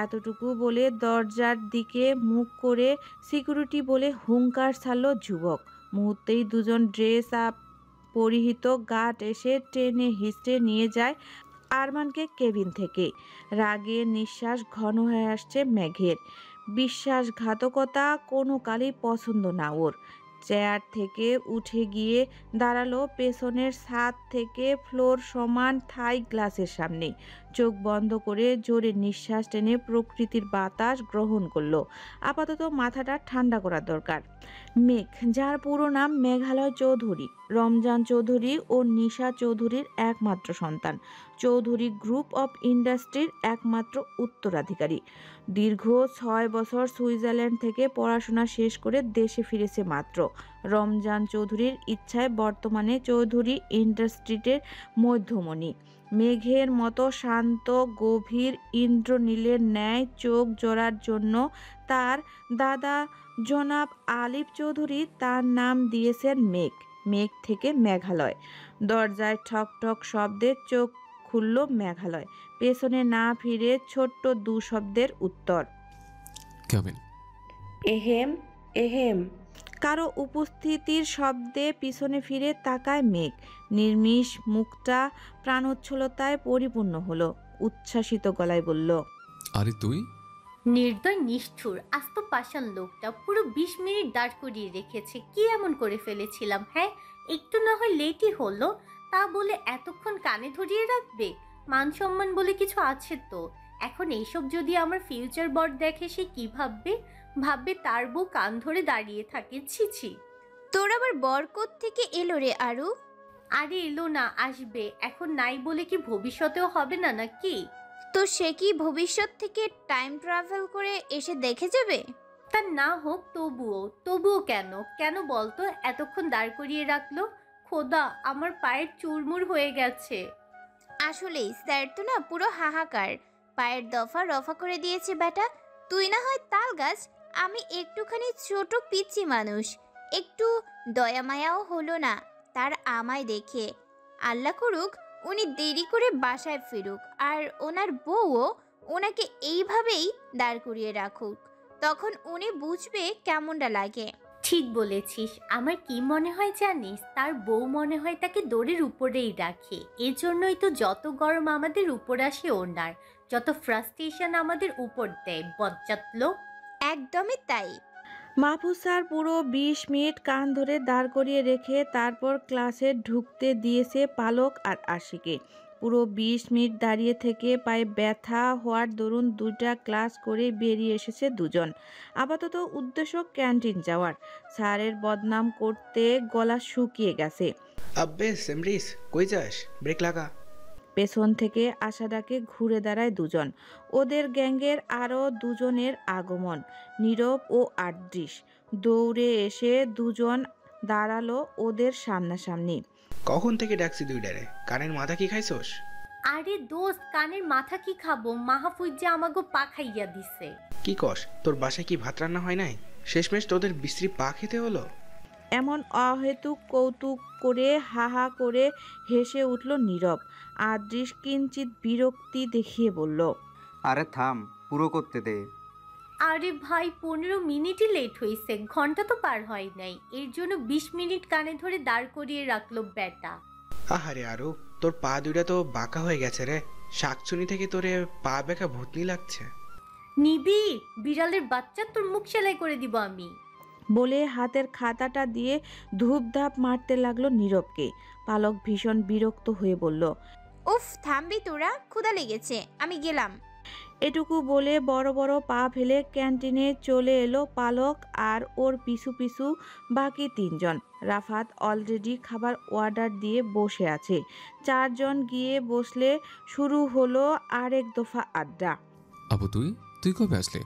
এতটুকু বলে দরজার দিকে মুখ করে সিকিউরিটি বলে হুঙ্কার ছাড়ল যুবক। মুহূর্তেই দুজন ড্রেস আপ পরিহিত গার্ড এসে টেনে হিঁচড়ে নিয়ে যায় আরমানকে কেবিন থেকে। রাগে নিঃশ্বাস ঘন হয়ে আসছে মেঘের। বিশ্বাসঘাতকতা কোনো কালই পছন্দ না ওর। চেয়ার থেকে উঠে গিয়ে দাঁড়ালো পেছনের ছাদ থেকে ফ্লোর সমান থাই গ্লাসের সামনে। চোখ বন্ধ করে জোরে নিঃশ্বাস টেনে প্রকৃতির বাতাস গ্রহণ করলো। আপাতত মাথাটা ঠান্ডা করা দরকার। মেঘ, যার পুরো নাম মেঘালয় চৌধুরী, রমজান চৌধুরী ও নিশা চৌধুরীর একমাত্র সন্তান, চৌধুরী গ্রুপ অফ ইন্ডাস্ট্রির একমাত্র উত্তরাধিকারী। দীর্ঘ 6 বছর সুইজারল্যান্ড থেকে পড়াশোনা শেষ করে দেশে ফিরেছে মাত্র। রমজান চৌধুরীর ইচ্ছায় বর্তমানে চৌধুরী ইন্ডাস্ট্রিটের মধ্যমণি। মেঘের মতো শান্ত গভীর ইন্দ্রনীলের ন্যায় চোখ জোড়ার জন্য তার দাদা জনাব আলিফ চৌধুরী তার নাম দিয়েছেন মেঘ। মেঘ থেকে মেঘালয়। দরজায় ঠক ঠক শব্দে চোখ খুলল মেঘালয়। পেছনে না ফিরে ছোট্ট 2 শব্দের উত্তর, কামিন। এহেম এহেম। কারো উপস্থিতির শব্দে পিছনে ফিরে তাকায় মেঘ। নির্মিষ মুখটা প্রাণোচ্ছলতায় পরিপূর্ণ হলো। উচ্ছ্বাসিত গলায় বলল, আরে তুই? নির্দয় নিষ্ঠুর আস্ত পাষাণ লোকটা পুরো 20 মিনিট দাঁড় করিয়ে রেখেছে। কি এমন করে ফেলেছিলাম? হ্যাঁ, একটু না হয় লেটই হলো, তা বলে এতক্ষণ কানে ধরিয়ে রাখবে? মান সম্মান বলে কিছু আছে তো? এখন এইসব যদি আমার ফিউচার বর দেখে সে কি ভাববে? ভাববে তার বউ কান ধরে দাঁড়িয়ে থাকে। ছি ছি। তোর আবার বর থেকে এলো রে আরু? আরে এলো না, আসবে। এখন নাই বলে কি ভবিষ্যতেও হবে না নাকি? তো সে কি ভবিষ্যৎ থেকে টাইম ট্রাভেল করে এসে দেখে যাবে? তা না হোক, তবুও কেন কেন বলতো এতক্ষণ দাঁড় করিয়ে রাখলো? খোদা, আমার পায়ের চুরমুর হয়ে গেছে। আসলেই স্যার তো না পুরো হাহাকার, পায়ের দফা রফা করে দিয়েছে বেটা। তুই না হয় তাল গাছ, আমি একটুখানি ছোট পিচ্ছি মানুষ, একটু দয়া মায়াও হলো না তার আমায় দেখে। আল্লাহ করুক উনি দেরি করে বাসায় ফিরুক, আর ওনার বউও ওনাকে এইভাবেই দাঁড় করিয়ে রাখুক, তখন উনি বুঝবে কেমনটা লাগে। ঠিক বলেছিস। আমার কি মনে হয় জানিস, তার বউ মনে হয় তাকে দড়ির উপরেই রাখে। এজন্যই তো যত গরম আমাদের উপর আসে ওনার, যত ফ্রাস্ট্রেশন আমাদের উপর দেয় বজ্জাত লোক। একদমই তাই। মাহফুজ স্যার পুরো 20 মিনিট কান ধরে দাঁড় করিয়ে রেখে তারপর ক্লাসে ঢুকতে দিয়েছে পালক আর আশিকে। পুরো 20 মিনিট দাঁড়িয়ে থেকে পায়ে ব্যথা হওয়ার দরুন 2টা ক্লাস করে বেরিয়ে এসেছে দুজন। আপাতত উদ্দেশ্য ক্যান্টিন যাওয়ার। স্যারের বদনাম করতে গলা শুকিয়ে গেছে। আব্বে সিমরিস, কই যাস? ব্রেক লাগা। পেছন থেকে আশা ডাকে ঘুরে দাঁড়ায় দুজন। ওদের গ্যাংয়ের আরও দুজনের আগমন, নীরব ও আদৃশ। দৌড়ে এসে দুজন দাঁড়ালো ওদের সামনাসামনি। কখন থেকে ডাকছি দুইটারে? কানের মাথা কি খাইছস? আরে দোস্ত, কানের মাথা কি খাবো, মাহফুজ যে আমাকে পা খাইয়া দিছে। কি কস? তোর বাসায় কি ভাত রান্না হয় নাই? শেষমেশ তোদের বিশ্রী পা খেতে হলো? এমন অহেতুক কৌতুক করে হাহা করে হেসে উঠল নীরব। আদৃশ কিঞ্চিত বিরক্তি দেখিয়ে বলল, আরে থাম, পুরো করতে দে। আরে ভাই, 15 মিনিটই লেট হয়েছে, ঘন্টা তো পার হয় নাই। এর জন্য 20 মিনিট কানে ধরে দাঁড় করিয়ে রাখলো বেটা। আহারে আরো, তোর পা দুইটা তো বাঁকা হয়ে গেছে রে। শাকচুনি থেকে তোরে পা বেঁকা ভূতনি লাগছে। নিবি, বিড়ালের বাচ্চা, তোর মুখ সেলাই করে দিব আমি। বলে হাতের খাতাটা দিয়ে ধূপধাপ মারতে লাগলো নীরবকে। পালক ভীষণ বিরক্ত হয়ে বলল, উফ, থামবি তোরা, ক্ষুধা লেগেছে, আমি গেলাম। এটুকু বলে বড় বড় পা ফেলে ক্যান্টিনে চলে এলো পালক আর ওর পিছু পিছু বাকি 3 জন। রাফাত অলরেডি খাবার অর্ডার দিয়ে বসে আছে। 4 জন গিয়ে বসলে শুরু হলো আরেক দফা আড্ডা। আপু তুই কবে আসলে?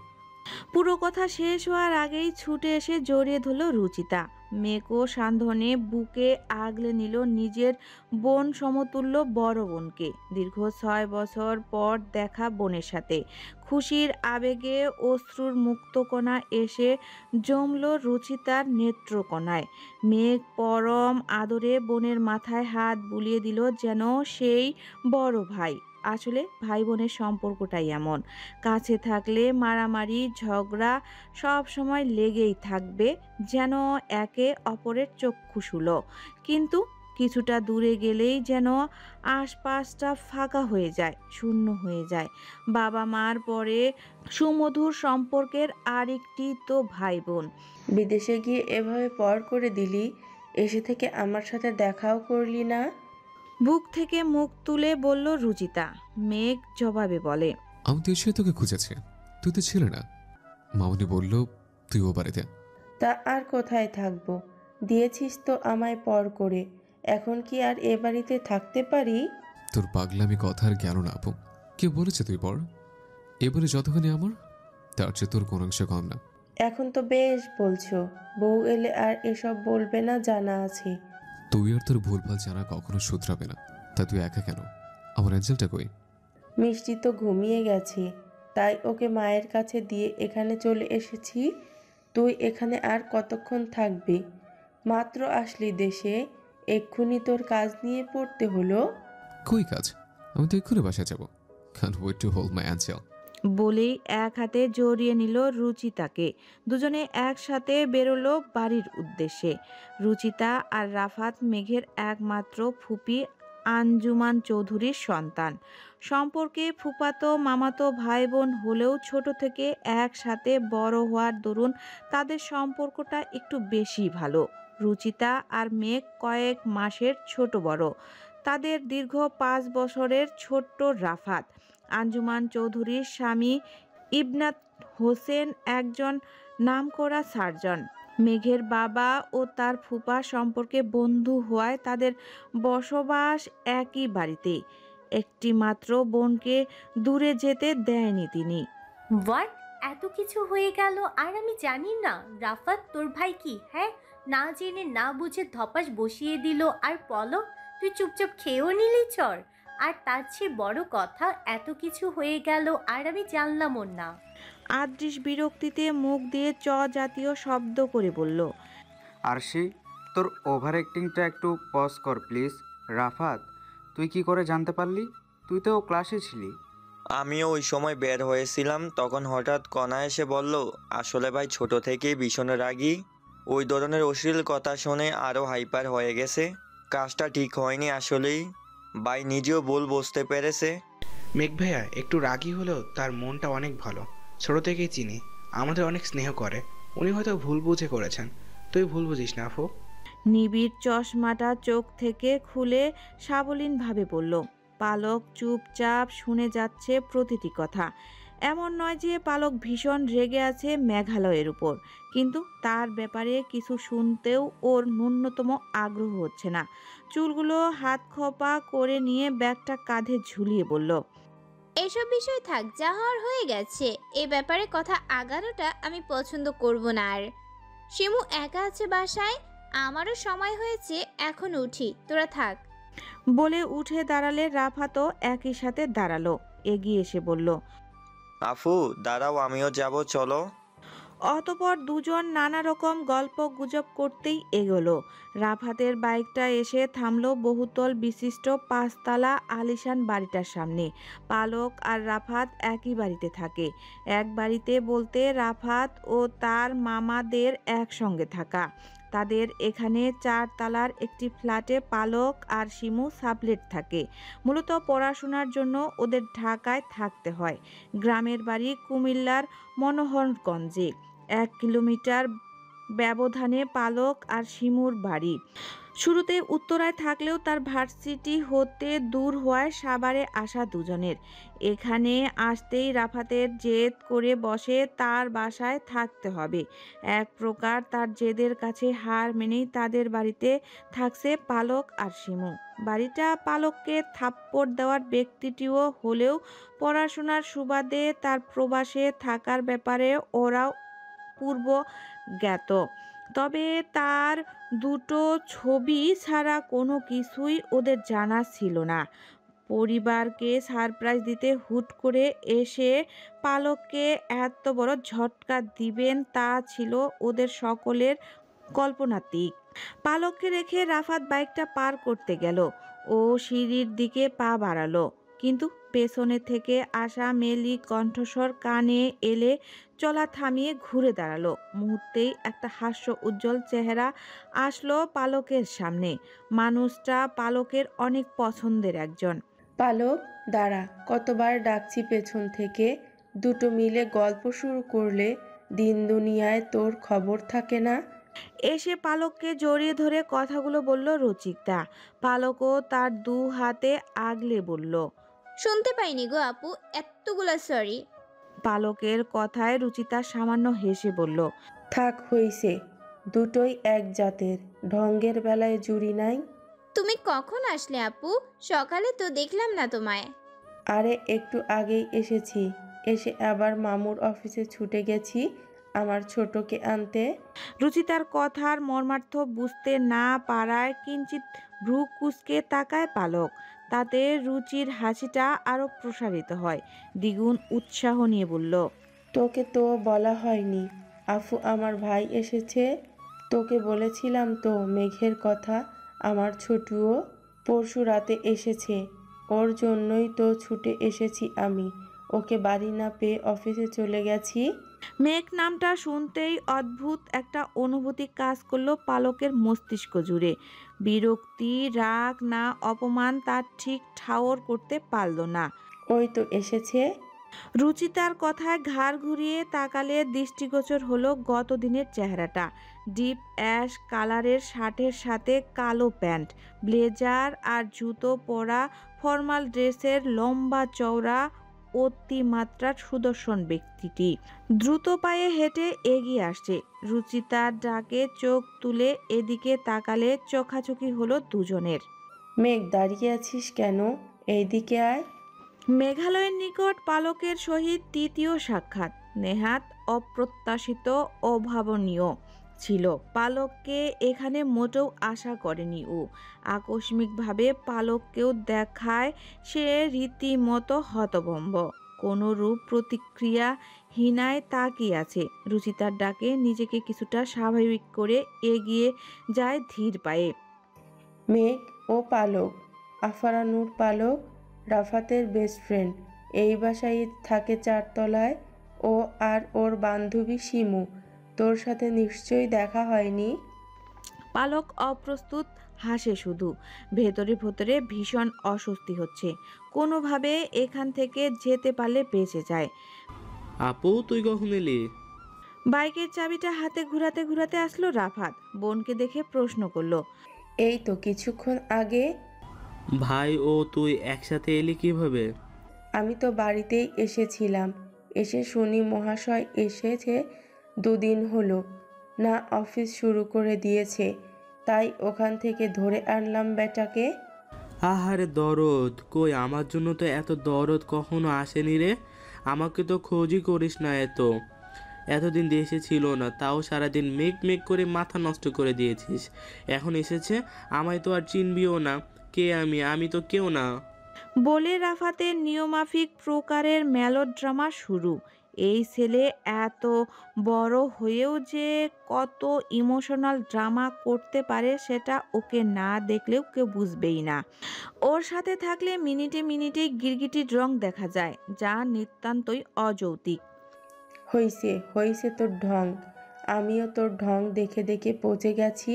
পুরো কথা শেষ হওয়ার আগেই ছুটে এসে জড়িয়ে ধরল রুচিতা। মেকো সান্ধ্বনে বুকে আগলে নিল নিজের বোন সমতুল্য বড় বোনকে। দীর্ঘ 6 বছর পর দেখা বোনের সাথে খুশির আবেগে অশ্রুর মুক্তকণা এসে জমল রুচিতার নেত্রকণায়। মেঘ পরম আদরে বোনের মাথায় হাত বুলিয়ে দিল, যেন সেই বড় ভাই। আসলে ভাই বোনের সম্পর্কটাই এমন, কাছে থাকলে মারামারি ঝগড়া সব সময় লেগেই থাকবে, যেন একে অপরের চক্ষুশূল। কিন্তু কিছুটা দূরে গেলেই যেন আশপাশটা ফাঁকা হয়ে যায়, শূন্য হয়ে যায়। বাবা মার পরে সুমধুর সম্পর্কের আরেকটি তো ভাই বোন। বিদেশে গিয়ে এভাবে পর করে দিলি, এসে থেকে আমার সাথে দেখাও করলি না। বুক থেকে মুখ তুলে বলল রুচিতা। মেঘ জবাবে বলে, আমি তো এসে তোকে খুঁজেছি, তুই তো ছিলে না। মামনি বলল তুই ও বাড়িতে। তা আর কোথায় থাকবো? দিয়েছিস তো আমায় পর করে, এখন কি আর এ বাড়িতে থাকতে পারি? তোর পাগলামি কথার জ্ঞান না আপু। কে বলেছে তুই পর? এবারে যতখানি আমার, তার চেয়ে তোর কোন অংশ কম না। এখন তো বেশ বলছো, বউ এলে আর এসব বলবে না জানা আছে। তুই আর তোর ভুলভাল জানা কখনো শুধরাবে না। তা তুই একা কেন? আমার অ্যাঞ্জেলটা কই? মিষ্টি তো ঘুমিয়ে গেছে, তাই ওকে মায়ের কাছে দিয়ে এখানে চলে এসেছি। তুই এখানে আর কতক্ষণ থাকবি? মাত্র আসলি দেশে, এক্ষুনি তোর কাজ নিয়ে পড়তে হলো? কই কাজ? আমি তো এক্ষুনি বাসায় যাবো। Can't wait to hold my angel. বলেই এক হাতে জড়িয়ে নিল রুচিতাকে। দুজনে একসাথে বেরোলো বাড়ির উদ্দেশ্যে। রুচিতা আর রাফাত মেঘের একমাত্র ফুপি আঞ্জুমান চৌধুরীর সন্তান। সম্পর্কে ফুফাতো মামাতো ভাই বোন হলেও ছোট থেকে একসাথে বড় হওয়ার দরুন তাদের সম্পর্কটা একটু বেশি ভালো। রুচিতা আর মেঘ কয়েক মাসের ছোট বড়। তাদের দীর্ঘ 5 বছরের ছোট্ট রাফাত। আঞ্জুমান চৌধুরীর স্বামী ইবনাত হোসেন একজন নামকরা সার্জন। মেঘের বাবা ও তার ফুপা সম্পর্কে বন্ধু হওয়ায় তাদের বসবাস একই বাড়িতে। একটি মাত্র বোনকে দূরে যেতে দেয়নি তিনি। হোয়াট? এত কিছু হয়ে গেল আর আমি জানি না? রাফাত, তোর ভাই কি হ্যাঁ না জেনে না বুঝে ধপাস বসিয়ে দিল? আর পলক, তুই চুপচাপ খেয়েও নিলি চর? আর তার চেয়ে বড় কথা, এত কিছু হয়ে গেল আর আমি জানলামও না। আদৃশ বিরক্তিতে মুখ দিয়ে চ জাতীয় শব্দ করে বলল, আরশি, তোর ওভার অ্যাক্টিংটা একটু পজ কর প্লিজ। রাফাত, তুই কি করে জানতে পারলি? তুই তো ক্লাসে ছিলি। আমিও ওই সময় বের হয়েছিলাম, তখন হঠাৎ কণা এসে বলল, আসলে ভাই ছোট থেকেই ভীষণ রাগী, ওই ধরনের অশ্লীল কথা শুনে আরও হাইপার হয়ে গেছে। কাজটা ঠিক হয়নি আসলেই, ভাই নিজেও ভুল বুঝতে পেরেছে। মেঘ ভাইয়া একটু রাগী হলেও তার মনটা অনেক ভালো, ছোট থেকেই চিনি, আমাদের অনেক স্নেহ করে। উনি হয়তো ভুল বুঝে করেছেন, তুই ভুল বুঝিস না আফু। নিবিড় চশমাটা চোখ থেকে খুলে সাবলীনভাবে বলল। পালক চুপচাপ শুনে যাচ্ছে প্রতিটি কথা। এমন নয় যে পালক ভীষণ রেগে আছে মেঘালয়ের উপর, কিন্তু তার ব্যাপারে কিছু শুনতেও ওর ন্যূনতম আগ্রহ হচ্ছে না। চুলগুলো হাত খোপা করে নিয়ে ব্যাগটা কাঁধে ঝুলিয়ে বলল, এসব বিষয় থাক, যা হওয়ার হয়ে গেছে। এ ব্যাপারে কথা আগানোটা আমি পছন্দ করব না। আর শিমু একা আছে বাসায়, আমারও সময় হয়েছে, এখন উঠি, তোরা থাক। বলে উঠে দাঁড়ালে রাফাতও একই সাথে দাঁড়ালো। এগিয়ে এসে বলল, আফু দাঁড়াও, আমিও যাব, চলো। অতপর দুজন নানা রকম গল্প গুজব করতেই এগোলো। রাফাতের বাইকটা এসে থামলো বহুতল বিশিষ্ট 5 তলা আলিশান বাড়িটার সামনে। পালক আর রাফাত একই বাড়িতে থাকে। এক বাড়িতে বলতে রাফাত ও তার মামাদের একসঙ্গে থাকা। তাদের এখানে 4 তলার একটি ফ্ল্যাটে পালক আর শিমু সাবলেট থাকে। মূলত পড়াশোনার জন্য ওদের ঢাকায় থাকতে হয়। গ্রামের বাড়ি কুমিল্লার মনোহরগঞ্জে। 1 কিলোমিটার ব্যবধানে পালক আর শিমুর বাড়ি। শুরুতে উত্তরায় থাকলেও তার ভার্সিটি হতে দূর হওয়ায় সাভারে আসা দুজনের। এখানে আসতেই রাফাতের জেদ করে বসে তার বাসায় থাকতে হবে। এক প্রকার তার জেদের কাছে হার মেনেই তাদের বাড়িতে থাকছে পালক আর শিমু। বাড়িটা পালককে থাপ্পড় দেওয়ার ব্যক্তিটিও হলেও পড়াশোনার সুবাদে তার প্রবাসে থাকার ব্যাপারে ওরাও পূর্ব জ্ঞাত। তবে তার দুটো ছবি ছাড়া কোনো কিছুই ওদের জানা ছিল না। পরিবারকে সারপ্রাইজ দিতে হুট করে এসে পালককে এত বড় ঝটকা দিবেন তা ছিল ওদের সকলের কল্পনাতীত। পালককে রেখে রাফাত বাইকটা পার করতে গেল ও সিঁড়ির দিকে পা বাড়ালো, কিন্তু পেছনে থেকে আসা মেলি কণ্ঠস্বর কানে এলে চলা থামিয়ে ঘুরে দাঁড়ালো। মুহূর্তেই একটা হাস্য উজ্জ্বল চেহারা আসলো পালকের সামনে। মানুষটা পালকের অনেক পছন্দের একজন। পালক, দাঁড়া, কতবার ডাকছি পেছন থেকে, দুটো মিলে গল্প শুরু করলে দিন দুনিয়ায় তোর খবর থাকে না। এসে পালককে জড়িয়ে ধরে কথাগুলো বলল রুচিতা। পালকও তার 2 হাতে আগলে বলল, শুনতে পাইনি গো আপু, এতগুলা সরি। পালকের কথায় রুচিতা সামান্য হেসে বলল, থাক হইছে, দুটোই এক জাতের, ঢঙ্গের বেলায় জুড়ি নাই। তুমি কখন আসলে আপু? সকালে তো দেখলাম না তোমায়। আরে একটু আগেই এসেছি, এসে আবার মামুর অফিসে ছুটে গেছি আমার ছোটকে আনতে। রুচিতার কথার মর্মার্থ বুঝতে না পারায় কিঞ্চিত ভ্রু কুঁচকে তাকায় পালক। তাতে রুচির হাসিটা আরো প্রসারিত হয়। দ্বিগুণ উৎসাহ নিয়ে বলল, তোকে তো বলা হয়নি, আফু আমার ভাই এসেছে। তোকে বলেছিলাম তো মেঘের কথা। আমার ছোটুও পরশু রাতে এসেছে, ওর জন্যই তো ছুটে এসেছি আমি। ওকে বাড়ি না পেয়ে অফিসে চলে গেছি। মেঘ নামটা শুনতেই অদ্ভুত একটা অনুভূতি কাজ করলো পালকের মস্তিষ্ক জুড়ে। বিরক্তি, রাগ না অপমান তার ঠিক ঠাওর করতে পারল না। ওই তো এসেছে। রুচিতার কথায় ঘাড় ঘুরিয়ে তাকালে দৃষ্টিগোচর হলো গত দিনের চেহারাটা। ডিপ অ্যাশ কালারের শার্টের সাথে কালো প্যান্ট, ব্লেজার আর জুতো পরা, ফর্মাল ড্রেসের লম্বা চওড়া অতিমাত্রার সুদর্শন ব্যক্তিটি দ্রুত পায়ে হেঁটে এগিয়ে আসছে। রুচিতার ডাকে চোখ তুলে এদিকে তাকালে চোখাচোখি হলো দুজনের। মেঘ, দাঁড়িয়ে আছিস কেন? এইদিকে আয়। মেঘালয়ের নিকট পালকের সহিত তৃতীয় সাক্ষাৎ নেহাত অপ্রত্যাশিত, অভাবনীয় ছিল। পালককে এখানে মোটেও আশা করেনি ও। আকস্মিকভাবে পালককেও দেখায় সে রীতিমতো হতভম্ব, কোনো রূপ প্রতিক্রিয়া হীনায় তাকিয়ে আছে। রুচিতার ডাকে নিজেকে কিছুটা স্বাভাবিক করে এগিয়ে যায় ধীর পায়ে। মেঘ, ও পালক, আফারা নূর পালক, রাফাতের বেস্ট ফ্রেন্ড। এই বাসায় থাকে 4 তলায়। ও আর ওর বান্ধবী শিমু। তোর সাথে নিশ্চয়ই দেখা হয়নি। পালক অপ্রস্তুত হাসে শুধু। ভেতরে ভেতরে ভীষণ অস্বস্তি হচ্ছে। কোনোভাবে এখান থেকে যেতে পারলে বেঁচে যায়। আপু তুই কখন এলি? বাইকের চাবিটা হাতে ঘুরাতে ঘুরাতে আসলো রাফাত। বোনকে দেখে প্রশ্ন করলো। এই তো কিছুক্ষণ আগে। ভাই ও তুই একসাথে এলি কিভাবে? আমি তো বাড়িতেই এসেছিলাম। এসে শুনি মহাশয় এসেছে 2 দিন হলো না, অফিস শুরু করে দিয়েছে, তাই ওখান থেকে ধরে আনলাম বেটাকে। আহারে দরদ, কই আমার জন্য তো এত দরদ কখনো আসেনি রে। আমাকে তো খোঁজই করিস না এতদিন দেশে ছিল না, তাও সারাদিন মেঘ মেঘ করে মাথা নষ্ট করে দিয়েছিস। এখন এসেছে, আমায় তো আর চিনবিও না। কে আমি তো কেউ না। বলে রাফাতের নিয়মাফিক প্রকারের মেলোড্রামা শুরু। এই ছেলে এত বড় হয়েও যে কত ইমোশনাল ড্রামা করতে পারে সেটা ওকে না দেখলেও কেউ বুঝবেই না। ওর সাথে থাকলে মিনিটে মিনিটে গিরগিটির রং দেখা যায়, যা নিতান্তই অযৌক্তিক। হইছে তোর ঢং। আমিও তোর ঢং দেখে দেখে পচে গেছি।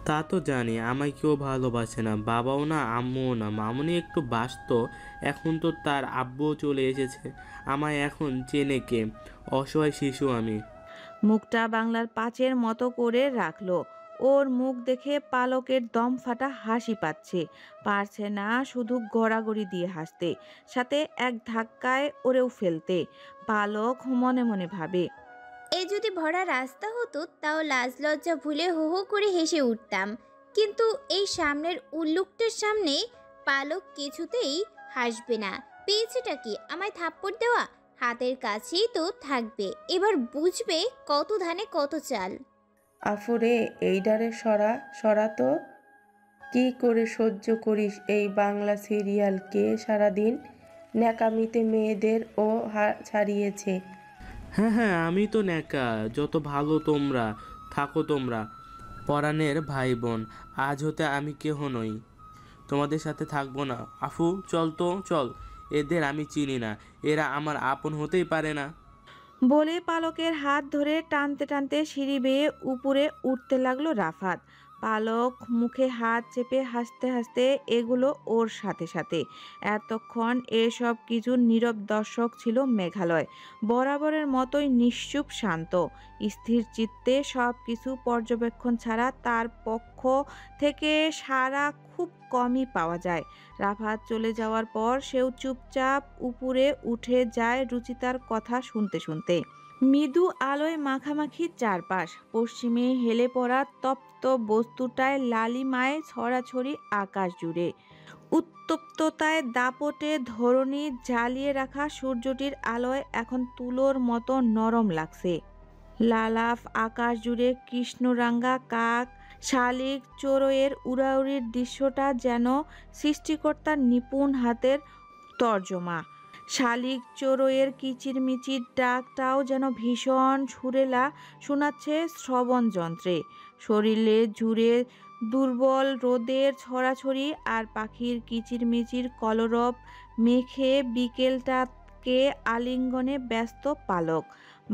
তা তো জানি, আমায় কেউ ভালোবাসে না, বাবাও না, আম্মুও না। মামুনি একটু বাসতো, এখন তো তার আব্বুও চলে এসেছে। আমায় এখন চেনে কে? অসহায় শিশু আমি। মুখটা বাংলার 5-এর মতো করে রাখলো। ওর মুখ দেখে পালকের দম ফাটা হাসি পারছে না শুধু গড়াগড়ি দিয়ে হাসতে, সাথে এক ধাক্কায় ওরেও ফেলতে। পালক মনে মনে ভাবে, এই যদি ভরা রাস্তা হতো তাও লাজ লজ্জা ভুলে হো হো করে হেসে উঠতাম, কিন্তু এই সামনের উল্লুকটার সামনে পালক কিছুতেই হাসবে না। পেয়েছেটা কি? আমায় থাপ্পড় দেওয়া। হাতের কাছেই তো থাকবে, এবার বুঝবে কত ধানে কত চাল। আফুরে, এইডারে সরা তো। কি করে সহ্য করিস এই বাংলা সিরিয়ালকে? সারাদিন ন্যাকামিতে মেয়েদের ও ছাড়িয়েছে। হ্যাঁ, আমি তো ন্যাকা। যত ভালো তোমরা থাকো, তোমরা পরাণের ভাই বোন। আজ হতে আমি কেহ নই, তোমাদের সাথে থাকবো না। আফু চল তো, চল। এদের আমি চিনি না, এরা আমার আপন হতেই পারে না। বলে পালকের হাত ধরে টানতে টানতে সিঁড়ি বেয়ে উপরে উঠতে লাগলো রাফাত। পালক মুখে হাত চেপে হাসতে হাসতে এগুলো ওর সাথে সাথে। এতক্ষণ এসব কিছু নীরব দর্শক ছিল মেঘালয়। বরাবরের মতোই নিশ্চুপ শান্ত স্থির চিত্তে সব কিছু পর্যবেক্ষণ ছাড়া তার পক্ষ থেকে সাড়া খুব কমই পাওয়া যায়। রাফাত চলে যাওয়ার পর সেও চুপচাপ উপরে উঠে যায় রুচিতার কথা শুনতে শুনতে। মৃদু আলোয় মাখামাখি চারপাশ, পশ্চিমে হেলে পড়া তপ্ত বস্তুটায় লালিমায় ছড়াছড়ি আকাশ জুড়ে। উত্তপ্ততায় দাপটে ধরণী জ্বালিয়ে রাখা সূর্যটির আলোয় এখন তুলোর মতো নরম লাগছে। লালাফ আকাশ জুড়ে কৃষ্ণরাঙ্গা কাক, শালিক চড়ুইয়ের উড়াউড়ির দৃশ্যটা যেন সৃষ্টিকর্তার নিপুণ হাতের তর্জমা। শালিক চড়ুইয়ের কিচিরমিচির ডাকটাও যেন ভীষণ সুরেলা শোনাচ্ছে শ্রবণ যন্ত্রে। শরীরে জুড়ে দুর্বল রোদের ছড়াছড়ি আর পাখির কিচিরমিচির কলরব মেখে বিকেলটাকে আলিঙ্গনে ব্যস্ত পালক।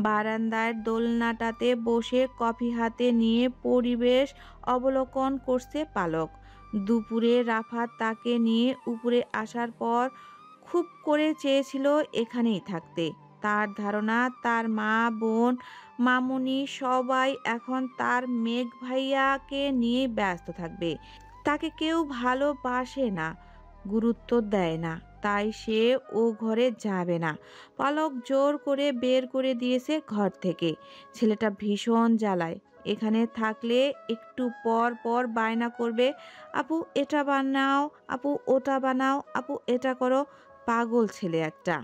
বারান্দার দোলনাটাতে বসে কফি হাতে নিয়ে পরিবেশ অবলোকন করছে পালক। দুপুরে রাফাত তাকে নিয়ে উপরে আসার পর খুব করে চেয়েছিল এখানেই থাকতে। তার ধারণা তার মা, বোন, মামুনি সবাই এখন তার মেঘ ভাইয়াকে নিয়ে ব্যস্ত থাকবে। তাকে কেউ ভালোবাসে না, গুরুত্ব দেয় না। তাই সে ও ঘরে যাবে না। পালক জোর করে বের করে দিয়েছে ঘর থেকে। ছেলেটা ভীষণ জ্বালায়। এখানে থাকলে একটু পর পর বায়না করবে, আপু এটা বানাও, আপু ওটা বানাও, আপু এটা করো। পাগল ছেলে একটা।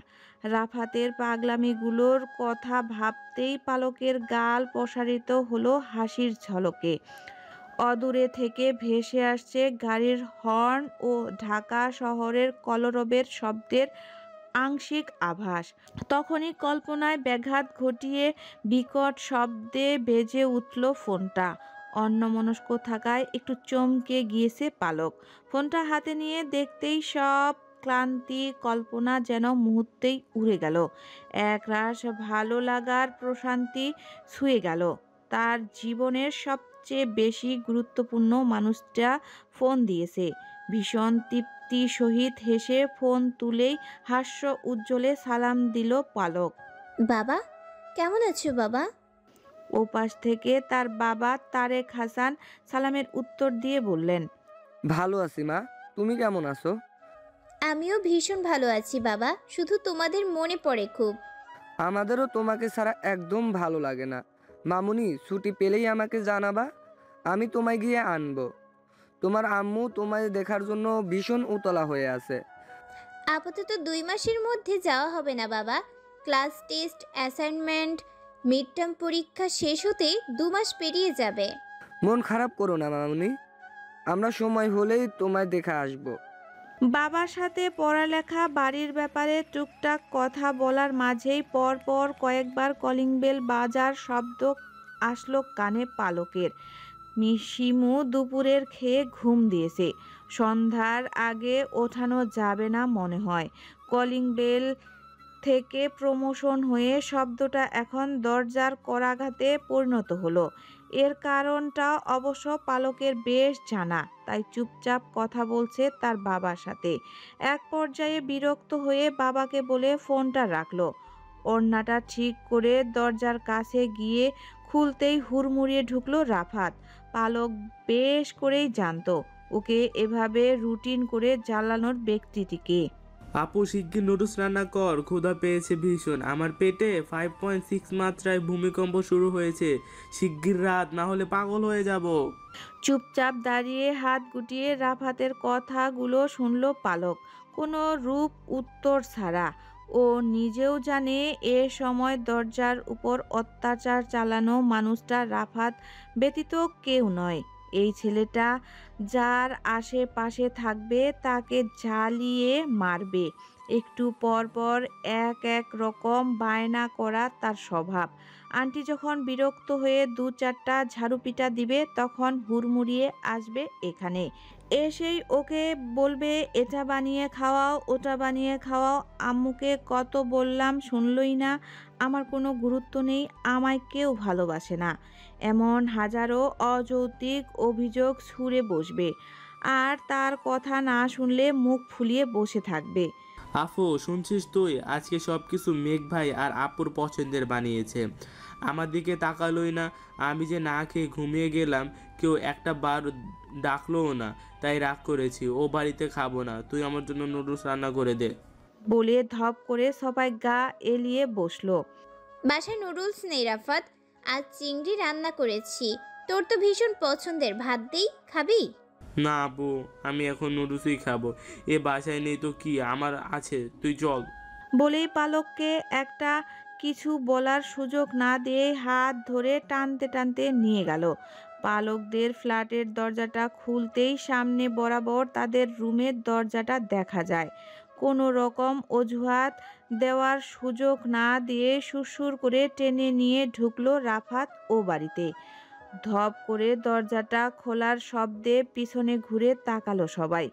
রাফাতের পাগলামিগুলোর কথা ভাবতেই পালকের গাল প্রসারিত হলো হাসির ঝলকে। অদূরে থেকে ভেসে আসছে গাড়ির হর্ন ও ঢাকা শহরের কলরবের শব্দের আংশিক আভাস। তখনই কল্পনায় ব্যাঘাত ঘটিয়ে বিকট শব্দে বেজে উঠল ফোনটা। অন্যমনস্ক থাকায় একটু চমকে গিয়েছে পালক। ফোনটা হাতে নিয়ে দেখতেই সব ক্লান্তি কল্পনা যেন মুহূর্তেই উড়ে গেল। একরাশ ভালো লাগার প্রশান্তি ছুঁয়ে গেল। তার জীবনের সবচেয়ে বেশি গুরুত্বপূর্ণ মানুষটা ফোন দিয়েছে। ভীষণ তৃপ্তি সহিত হেসে ফোন তুলেই হাস্য উজ্জ্বলে সালাম দিল পালক। বাবা, কেমন আছো বাবা? ওপাশ থেকে তার বাবা তারেক হাসান সালামের উত্তর দিয়ে বললেন, ভালো আছি মা, তুমি কেমন আছো? আমিও ভীষণ ভালো আছি বাবা, শুধু তোমাদের মনে পড়ে খুব। আমাদেরও তোমাকে ছাড়া একদম ভালো লাগে না। মামুনি, ছুটি পেলেই আমাকে জানাবা, আমি তোমায় গিয়ে আনবো। তোমার আম্মু তোমায় দেখার জন্য ভীষণ উতলা হয়ে আছে। আপাতত 2 মাসের মধ্যে যাওয়া হবে না বাবা। Class test, assignment, mid term পরীক্ষা শেষ হতে 2 মাস পেরিয়ে যাবে। মন খারাপ করো না মামুনি, আমরা সময় হলেই তোমায় দেখা আসবো। বাবার সাথে পড়ালেখা, বাড়ির ব্যাপারে টুকটাক কথা বলার মাঝেই পরপর কয়েকবার কলিং বেল বাজার শব্দ আসলো কানে পালকের। শিমু দুপুরের খেয়ে ঘুম দিয়েছে। সন্ধ্যার আগে ওঠানো যাবে না মনে হয়। কলিং বেল থেকে প্রমোশন হয়ে শব্দটা এখন দরজার করাঘাতে পরিণত হলো। এর কারণটা অবশ্য পালকের বেশ জানা, তাই চুপচাপ কথা বলছে তার বাবার সাথে। এক পর্যায়ে বিরক্ত হয়ে বাবাকে বলে ফোনটা রাখলো। ওড়নাটা ঠিক করে দরজার কাছে গিয়ে খুলতেই হুড়মুড়িয়ে ঢুকলো রাফাত। পালক বেশ করেই জানতো ওকে এভাবে রুটিন করে জ্বালানোর ব্যক্তিটিকে। আপু শিগগির নুডলস রান্না কর, ক্ষুধা পেয়েছে ভীষণ। আমার পেটে 5.6 মাত্রায় ভূমিকম্প শুরু হয়েছে। শিগগির রাত, না হলে পাগল হয়ে যাব। চুপচাপ দাঁড়িয়ে হাত গুটিয়ে রাফাতের কথাগুলো শুনল পালক, কোনো রূপ উত্তর ছাড়া। ও নিজেও জানে এ সময় দরজার উপর অত্যাচার চালানো মানুষটা রাফাত ব্যতীত কেউ নয়। এই ছেলেটা যার আশেপাশে থাকবে তাকে জ্বালিয়ে মারবে। একটু পর পর এক রকম বায়না করা তার স্বভাব। আন্টি যখন বিরক্ত হয়ে 2-4টা ঝাড়ুপিটা দিবে তখন হুড়মুড়িয়ে আসবে এখানে। এসেই ওকে বলবে এটা বানিয়ে খাওয়াও, ওটা বানিয়ে খাওয়াও। আম্মুকে কত বললাম শুনলই না। আমার কোনো গুরুত্ব নেই, আমায় কেউ ভালোবাসে না, এমন হাজারো অযৌক্তিক অভিযোগ ছুঁড়ে বসবে। আর তার কথা না শুনলে মুখ ফুলিয়ে বসে থাকবে। আফু, শুনছিস তুই? আজকে সব কিছু মেঘ ভাই আর আপুর পছন্দের বানিয়েছে। আমার দিকে তাকালোই না। আমি যে না খেয়ে ঘুমিয়ে গেলাম, কেউ একটা বার ডাকলোও না, তাই রাগ করেছি। ও বাড়িতে খাবো না, তুই আমার জন্য নুডলস রান্না করে দে। বলে ধপ করে সবাই গা এলিয়ে বসলো। বাসায় নুডলস নেই রাফাত, আজ চিংড়ি রান্না করেছি। তোর তো ভীষণ পছন্দের, ভাত দেই, খাবি? না আপু, আমি এখন নুডলসই খাবো। এ বাসায় নেই তো কি, আমার আছে, তুই চল। বলেই পালককে একটা কিছু বলার সুযোগ না দিয়ে হাত ধরে টানতে টানতে নিয়ে গেল। পালকদের ফ্ল্যাটের দরজাটা খুলতেই সামনে বরাবর তাদের রুমের দরজাটা দেখা যায়। কোনো রকম অজুহাত দেওয়ার সুযোগ না দিয়ে সুরসুর করে টেনে নিয়ে ঢুকলো রাফাত ও বাড়িতে। ধপ করে দরজাটা খোলার শব্দে পিছনে ঘুরে তাকালো সবাই।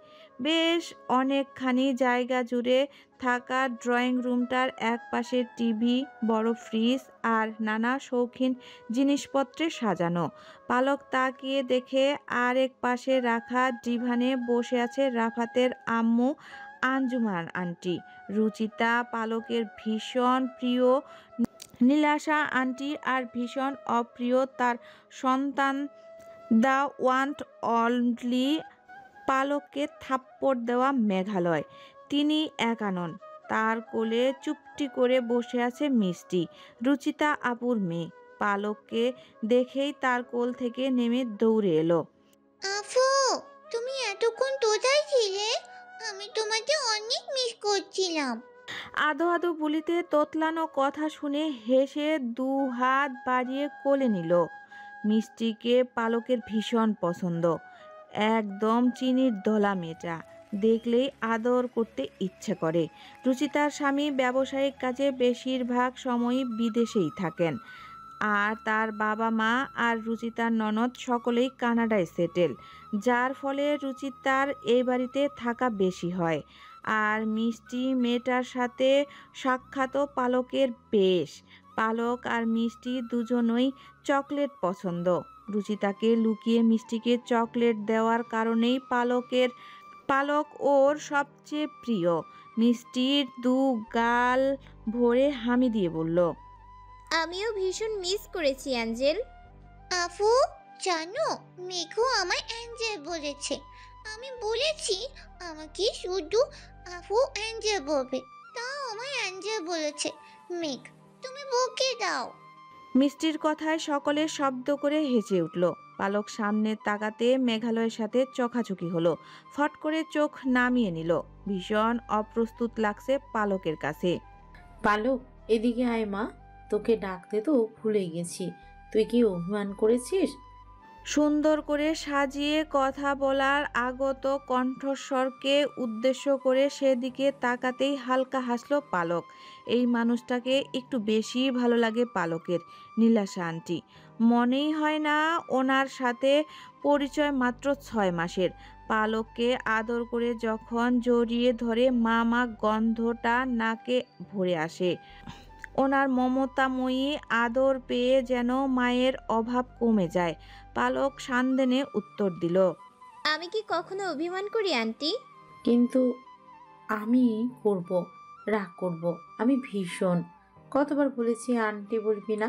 বেশ অনেকখানি জায়গা জুড়ে থাকা ড্রয়িং রুমটার একপাশে টিভি, বড় ফ্রিজ আর নানা শৌখিন জিনিসপত্রে সাজানো। পালক তাকিয়ে দেখে আরেক পাশে রাখা ডিভানে বসে আছে রাফাতের আম্মু আঞ্জুমান আন্টি। রুচিতা পালকের ভীষণ প্রিয় নীলাশা আন্টি আর ভীষণ অপ্রিয় তার সন্তান দ্য ওয়ান অনলি পালককে থাপ্পড় দেওয়া মেঘালয়। তিনি একা নন, তার কোলে চুপটি করে বসে আছে মিষ্টি, রুচিতা আপুর মেয়ে। পালককে দেখেই তার কোল থেকে নেমে দৌড়ে এলো। আফু, তুমি এতক্ষণ কোথায় ছিলে? আমি তোমাকে অনেক মিস করছিলাম। আধো আধো বলিতে তোতলানো কথা শুনে হেসে দু হাত বাড়িয়ে কোলে নিল। মিষ্টিকে পালকের ভীষণ পছন্দ, একদম চিনির দলা মেয়েটা, দেখলেই আদর করতে ইচ্ছে করে। রুচিতার স্বামী ব্যবসায়িক কাজে বেশিরভাগ সময়ই বিদেশেই থাকেন, আর তার বাবা মা আর রুচিতার ননদ সকলেই কানাডায় সেটেল, যার ফলে রুচিতার এই বাড়িতে থাকা বেশি হয়। আর মিষ্টি মেয়েটার সাথে সাক্ষাৎও পালকের বেশ। পালক আর মিষ্টি দুজনই চকলেট পছন্দ। রুচিতাকে লুকিয়ে মিষ্টিকে চকলেট দেওয়ার কারণেই পালক ওর সবচেয়ে প্রিয়। মিষ্টির দু গাল ভরে হামি দিয়ে বলল, আমিও ভীষণ মিস করেছি অ্যাঞ্জেল। আফু, জানো মেঘও আমায় অ্যাঞ্জেল বলেছে। আমি বলেছি আমাকে শুধু আফু অ্যাঞ্জেল বলবে, তাও আমায় অ্যাঞ্জেল বলেছে। মেঘ, তুমি বকে দাও। মিষ্টির কথায় সকলে শব্দ করে হেসে উঠল। পালক সামনে তাকাতে মেঘালয়ের সাথে চোখাচোখি হলো। ফট করে চোখ নামিয়ে নিল। ভীষণ অপ্রস্তুত লাগছে পালকের কাছে। পালক, এদিকে আয় মা, তোকে ডাকতে তো ভুলে গেছি। তুই কি অভিমান করেছিস? সুন্দর করে সাজিয়ে কথা বলার আগত কণ্ঠস্বরকে উদ্দেশ্য করে সেদিকে তাকাতেই হালকা হাসলো পালক। এই মানুষটাকে একটু বেশি ভালো লাগে পালকের। নীলাশা আন্টি, মনেই হয় না ওনার সাথে পরিচয় মাত্র 6 মাসের। পালককে আদর করে যখন জড়িয়ে ধরে মা গন্ধটা নাকে ভরে আসে। ওনার মমতাময়ী আদর পেয়ে যেন মায়ের অভাব কমে যায়। পালক সান্দেনে উত্তর দিল, আমি কি কখনো অভিমান করি আন্টি? কিন্তু আমি করব, রাগ করব। আমি ভীষণ, কতবার বলেছি আন্টি বলবি না।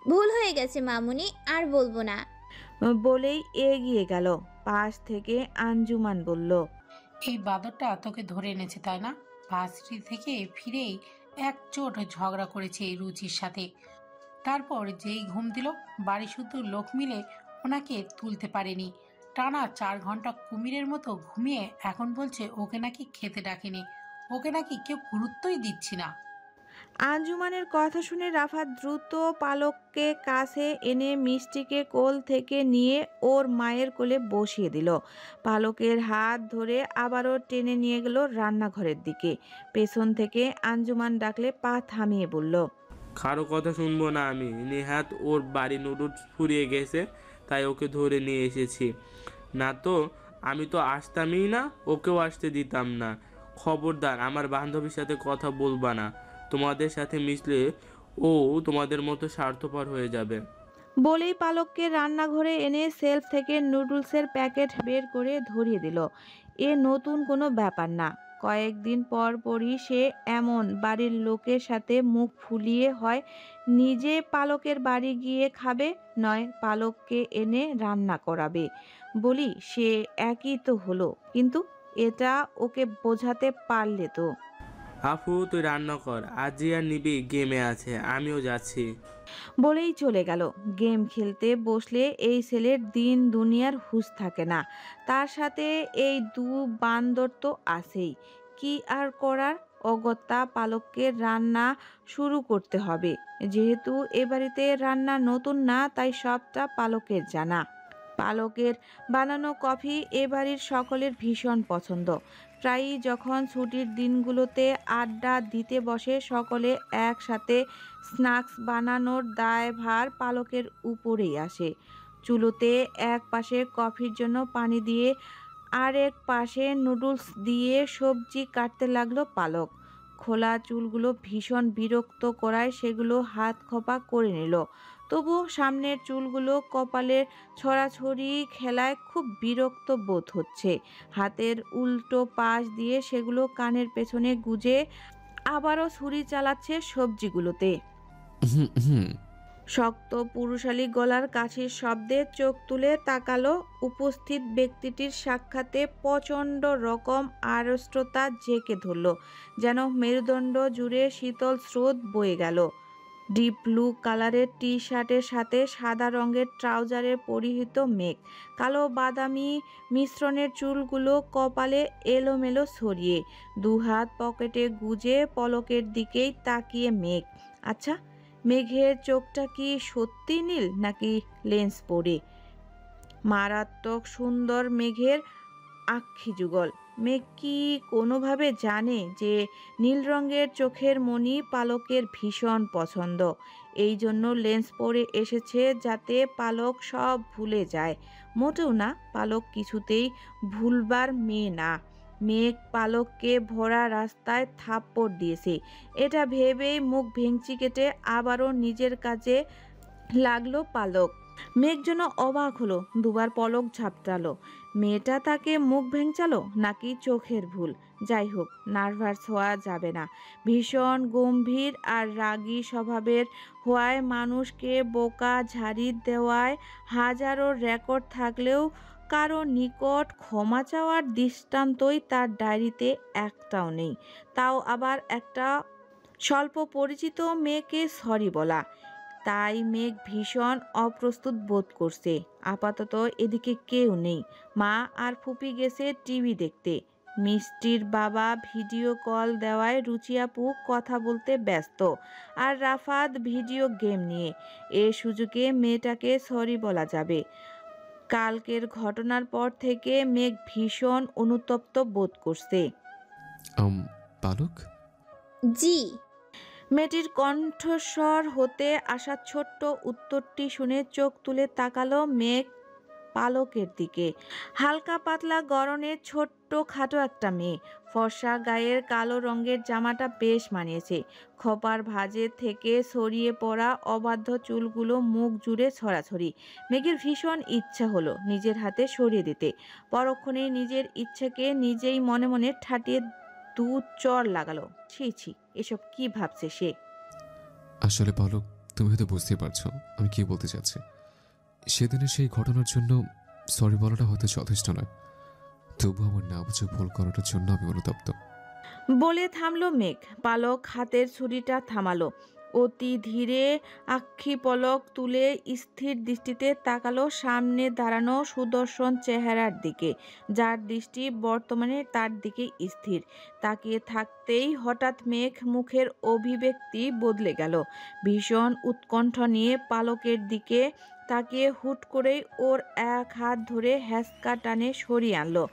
ভুল হয়ে গেছে মামুনি, আর বলবো না বলেই এগিয়ে গেল। পাশ থেকে আঞ্জুমান বলল, এই বাদরটা তোকে ধরে এনেছে তাই না? ভার্সিটি থেকে ফিরেই একচোট ঝগড়া করেছে এই রুচির সাথে। তারপর যেই ঘুম দিল, বাড়ি শুধু লোক মিলে ওনাকে তুলতে পারেনি। টানা 4 ঘন্টা কুমিরের মতো ঘুমিয়ে এখন বলছে ওকে নাকি খেতে ডাকেনি, ওকে নাকি কেউ গুরুত্বই দিচ্ছি না। আঞ্জুমানের কথা শুনে রাফাত দ্রুত পালককে কাছে এনে মিষ্টিকে কোল থেকে নিয়ে ওর মায়ের কোলে বসিয়ে দিল। পালকের হাত ধরে আবারও টেনে নিয়ে গেল রান্নাঘরের দিকে। পেছন থেকে আঞ্জুমান ডাকলে পা থামিয়ে বলল, কারো কথা শুনবো না আমি। নেহাত ওর বাড়ি নুডলস ফুরিয়ে গেছে, তাই ওকে ধরে নিয়ে এসেছি। না তো আমি তো আসতামই না, ওকেও আসতে দিতাম না। খবরদার আমার বান্ধবীর সাথে কথা বলবা না। তোমাদের সাথে মিশলে ও তোমাদের মতো স্বার্থপর হয়ে যাবে। বলেই পালককে রান্নাঘরে এনে সেলফ থেকে নুডলসের প্যাকেট বের করে ধরিয়ে দিল। এ নতুন কোনো ব্যাপার না। কয়েকদিন পরই সে এমন বাড়ির লোকের সাথে মুখ ফুলিয়ে হয় নিজে পালকের বাড়ি গিয়ে খাবে, নয় পালককে এনে রান্না করাবে। বলি সে একই তো হলো, কিন্তু এটা ওকে বোঝাতে পারলে তো। আফু তুই রান্না কর, আজি আর নিবি গেমে আছে, আমিও যাচ্ছি। বলেই চলে গেল। গেম খেলতে বসলে এই ছেলের দিন দুনিয়ার হুঁশ থাকে না। তার সাথে এই দু বান্দর তো আছেই। কি আর করার, অগত্যা পালককে রান্না শুরু করতে হবে। যেহেতু এ বাড়িতে রান্না নতুন না, তাই সবটা পালকের জানা। পালকের বানানো কফি এ বাড়ির সকলের ভীষণ পছন্দ। প্রায়ই যখন ছুটির দিনগুলোতে আড্ডা দিতে বসে সকলে একসাথে স্ন্যাক্স বানানোর দায়ভার পালকের উপরেই আসে। চুলোতে এক পাশে কফির জন্য পানি দিয়ে আরেক পাশে নুডলস দিয়ে সবজি কাটতে লাগলো পালক। খোলা চুলগুলো ভীষণ বিরক্ত করায় সেগুলো হাত খোপা করে নিল। তবুও সামনের চুলগুলো কপালের ছড়াছড়ি খেলায় খুব বিরক্ত বোধ হচ্ছে। হাতের উল্টো পাশ দিয়ে সেগুলো কানের পেছনে গুজে আবারও ছুরি চালাচ্ছে সবজিগুলোতে। শক্ত পুরুষালী গলার কাছির শব্দে চোখ তুলে তাকালো। উপস্থিত ব্যক্তিটির সাক্ষাতে প্রচণ্ড রকম আড়ষ্টতা জেঁকে ধরল, যেন মেরুদণ্ড জুড়ে শীতল স্রোত বয়ে গেল। ডিপ ব্লু কালারের টি শার্টের সাথে সাদা রঙের ট্রাউজারে পরিহিত মেঘ, কালো বাদামি মিশ্রণের চুলগুলো কপালে এলোমেলো ছড়িয়ে, দুহাত পকেটে গুজে পলকের দিকেই তাকিয়ে মেঘ। আচ্ছা, মেঘের চোখটা কি সত্যি নীল নাকি লেন্স পরে? মারাত্মক সুন্দর মেঘের আক্ষি যুগল। মেঘ কি কোনোভাবে জানে যে নীল রঙের চোখের মণি পালকের ভীষণ পছন্দ? এই জন্য লেন্স পরে এসেছে যাতে পালক সব ভুলে যায়? মোটেও না, পালক কিছুতেই ভুলবার মেয়ে না। মেঘ পালককে ভরা রাস্তায় থাপ্পড় দিয়েছে, এটা ভেবেই মুখ ভেঙচি কেটে আবারও নিজের কাজে লাগলো পালক। মেঘ যেন অবাক হলো, দুবার পলক ঝাপটালো। মেয়েটা তাকে মুখ ভেঙচালো নাকি চোখের ভুল? যাই হোক, নার্ভাস হওয়া যাবে না। ভীষণ গম্ভীর আর রাগী স্বভাবের হওয়ায় মানুষকে বোকা ঝাড়ি দেওয়ায় হাজারো রেকর্ড থাকলেও কারো নিকট ক্ষমা চাওয়ার দৃষ্টান্তই তার ডায়েরিতে একটাও নেই। তাও আবার একটা স্বল্প পরিচিত মেয়েকে সরি বলা। তাই মেঘ ভীষণ অপ্রস্তুত বোধ করছে। আপাতত এদিকে কেউ নেই। মা আর ফুপি গেছে টিভি দেখতে। মিষ্টির বাবা ভিডিও কল দেওয়ায় রুচি আপু কথা বলতে ব্যস্ত, আর রাফাত ভিডিও গেম নিয়ে। এ সুযোগে মেয়েটাকে সরি বলা যাবে। কালকের ঘটনার পর থেকে মেঘ ভীষণ অনুতপ্ত বোধ করছে। পালক? জি। মেয়েটির কণ্ঠস্বর হতে আসা ছোট্ট উত্তরটি শুনে চোখ তুলে তাকালো মেঘ পালকের দিকে। হালকা পাতলা গড়নের ছোট্ট খাটো একটা মেয়ে। ফর্সা গায়ের কালো রঙের জামাটা বেশ মানিয়েছে। খোপার ভাঁজের থেকে ছড়িয়ে পড়া অবাধ্য চুলগুলো মুখ জুড়ে ছড়াছড়ি। মেঘের ভীষণ ইচ্ছা হলো নিজের হাতে সরিয়ে দিতে। পরক্ষণে নিজের ইচ্ছেকে নিজেই মনে মনে ঠাটিয়ে দু চড় লাগালো। ছি ছি, এসব কি ভাবছে সে? আসলে পালক, তুমি হয়তো বুঝতে পারছো আমি কি বলতে চাচ্ছি। সেদিনের সেই ঘটনার জন্য সরি বলাটা হয়তো যথেষ্ট নয়, তবু আমার না বুঝে ভুল করাটার জন্য আমি অনুতপ্ত। বলে থামলো মেঘ। পালক হাতের ছুরিটা থামালো। অতি ধীরে আক্ষি পলক তুলে স্থির দৃষ্টিতে তাকালো সামনে দাঁড়ানো সুদর্শন চেহারার দিকে, যার দৃষ্টি বর্তমানে তার দিকে স্থির। তাকিয়ে থাকতেই হঠাৎ মেঘ মুখের অভিব্যক্তি বদলে গেল। ভীষণ উৎকণ্ঠ নিয়ে পালকের দিকে তাকিয়ে হুট করেই ওর এক হাত ধরে হ্যাঁচকা টানে সরিয়ে আনলো।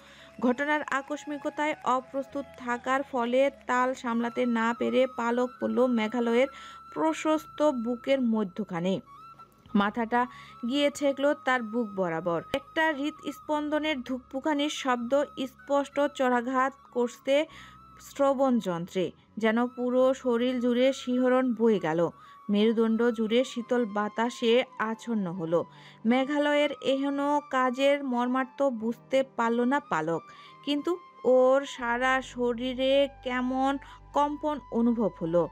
ঘটনার আকস্মিকতায় অপ্রস্তুত থাকার ফলে তাল সামলাতে না পেরে পালক পড়ল মেঘালয়ের প্রশস্ত বুকের মধ্যখানে। মাথাটা গিয়ে ঠেকল তার বুক বরাবর। একটা হৃদস্পন্দনের ধুকপুকানির শব্দ স্পষ্ট চড়াঘাত করতে শ্রবণ যন্ত্রে, যেন পুরো শরীর জুড়ে শিহরণ বয়ে গেল। মেরুদণ্ড জুড়ে শীতল বাতাসে আচ্ছন্ন হলো। মেঘালয়ের এহেন কাজের মর্মার্থ বুঝতে পারল না পালক, কিন্তু ওর সারা শরীরে কেমন কম্পন অনুভব হলো।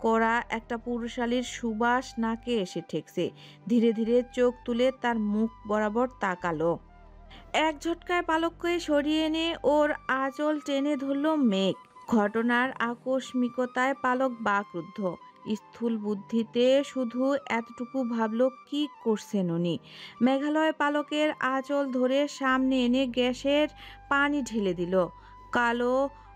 কড়া একটা পুরুষালীর সুবাস নাকে এসে ঠেকছে। ধীরে ধীরে চোখ তুলে তার মুখ বরাবর তাকালো। এক ঝটকায় পালককে সরিয়ে এনে ওর আঁচল টেনে ধরল মেঘ। ঘটনার আকস্মিকতায় পালক বাকরুদ্ধ। স্থূল বুদ্ধিতে শুধু এতটুকু ভাবল, কি করছেন উনি? মেঘালয় পালকের আঁচল ধরে সামনে এনে গ্যাসের পানি ঢেলে দিল। কালো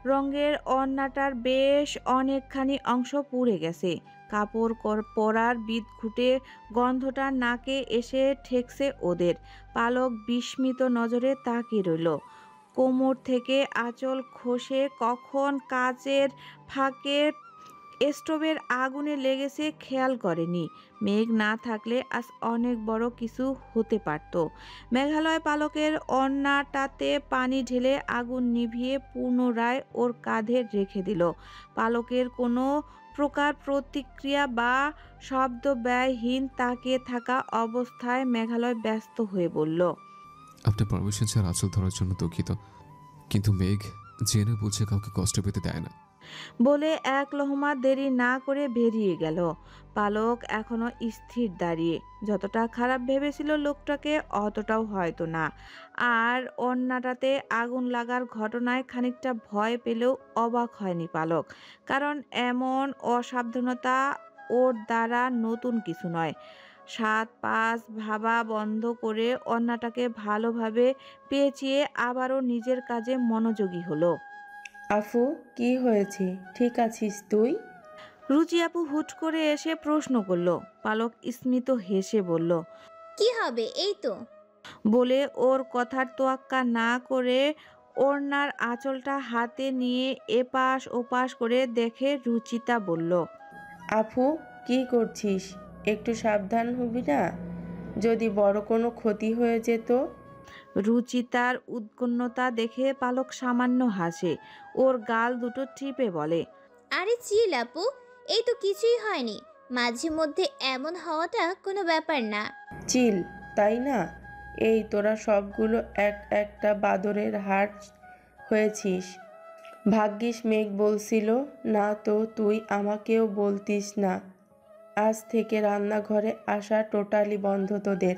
রঙের ওড়নাটার বেশ অনেকখানি অংশ পুড়ে গেছে। কাপড় পরার বিদঘুটে গন্ধটা নাকে এসে ঠেকছে ওদের। পালক বিস্মিত নজরে তাকিয়ে রইল। কোমর থেকে আঁচল খসে কখন কাচের ফাঁকে স্টোভের আগুনে লেগেছে খেয়াল করেনি। মেঘ না থাকলে আজ অনেক বড় কিছু হতে পারত। মেঘালয় পালকের ওড়নাটাতে পানি ঢেলে আগুন নিভিয়ে পুনরায় ওর কাঁধে রেখে দিল। পালকের কোনো প্রকার প্রতিক্রিয়া বা শব্দ ব্যয়হীন তাকিয়ে থাকা অবস্থায় মেঘালয় ব্যস্ত হয়ে বলল, আপনার পারমিশন ছাড়া আঁচল ধরার জন্য দুঃখিত, কিন্তু মেঘ জেনে বুঝে কাউকে কষ্ট পেতে দেয় না। বলে এক লহমা দেরি না করে বেরিয়ে গেল। পালক এখনো স্থির দাঁড়িয়ে। যতটা খারাপ ভেবেছিল লোকটাকে অতটাও হয়তো না। আর অন্যটাতে আগুন লাগার ঘটনায় খানিকটা ভয় পেলেও অবাক হয়নি পালক, কারণ এমন অসাবধানতা ওর দ্বারা নতুন কিছু নয়। ৭-৫ ভাবা বন্ধ করে অন্যটাকে ভালোভাবে পেঁচিয়ে আবারও নিজের কাজে মনোযোগী হলো। আফু, কি হয়েছে? ঠিক আছিস তুই? রুচি আপু হুট করে এসে প্রশ্ন করলো। পালক স্মিত হেসে বলল, কি হবে, এই তো। বলে ওর কথার তোয়াক্কা না করে ওড়নার আঁচলটা হাতে নিয়ে এপাশ ওপাশ করে দেখে রুচিতা বলল, আফু, কি করছিস? একটু সাবধান হবি না? যদি বড় কোনো ক্ষতি হয়ে যেত। রুচিতার উদ্বিগ্নতা দেখে পালক সামান্য হাসে। ওর গাল দুটো টিপে বলে, আরে চিল আপু, এই তো কিছুই হয়নি। মাঝে মধ্যে এমন হওয়াটা কোনো ব্যাপার না। চিল, তাই না? এই তোরা সবগুলো একটা বাদরের হাট হয়েছিস। ভাগ্যিস মেঘ বলছিল না তো তুই আমাকেও বলতিস না। আজ থেকে রান্নাঘরে আসা টোটালি বন্ধ তোদের।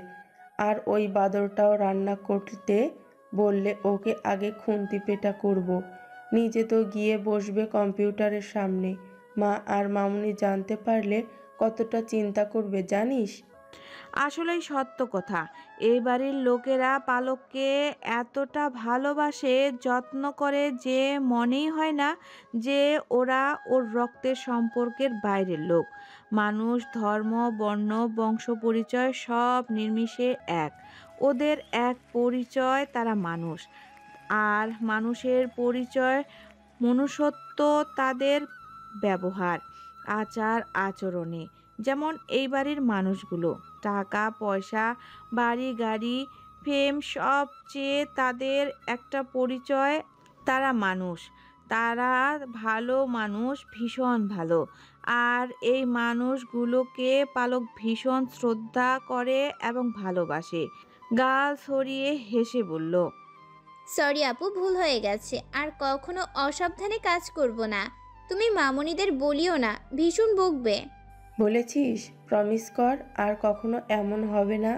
আর ওই বাদরটাও রান্না করতে বললে ওকে আগে খুন্তি পেটা করব। নিজে তো গিয়ে বসবে কম্পিউটারের সামনে। মা আর মামুনি জানতে পারলে কতটা চিন্তা করবে জানিস? আসলেই সত্য কথা। এই বাড়ির লোকেরা পালককে এতটা ভালোবাসে, যত্ন করে যে মনেই হয় না যে ওরা ওর রক্তের সম্পর্কের বাইরের লোক। মানুষ, ধর্ম, বর্ণ, বংশ পরিচয় সব নির্বিশেষে এক। ওদের এক পরিচয়, তারা মানুষ। আর মানুষের পরিচয় মনুষ্যত্ব তাদের ব্যবহার, আচার আচরণে। যেমন এই বাড়ির মানুষগুলো, টাকা পয়সা, বাড়ি গাড়ি, ফেম সব চেয়ে তাদের একটা পরিচয়, তারা মানুষ। তারা ভালো মানুষ, ভীষণ ভালো। আর এই মানুষগুলোকে পালক ভীষণ শ্রদ্ধা করে এবং ভালোবাসে। গাল ছড়িয়ে হেসে বলল, সরি আপু, ভুল হয়ে গেছে। আর কখনো অসাবধানে কাজ করব না। তুমি মামুনিদের বলিও না, ভীষণ বকবে। বলেছিস? প্রমিস কর আর কখনো এমন হবে না।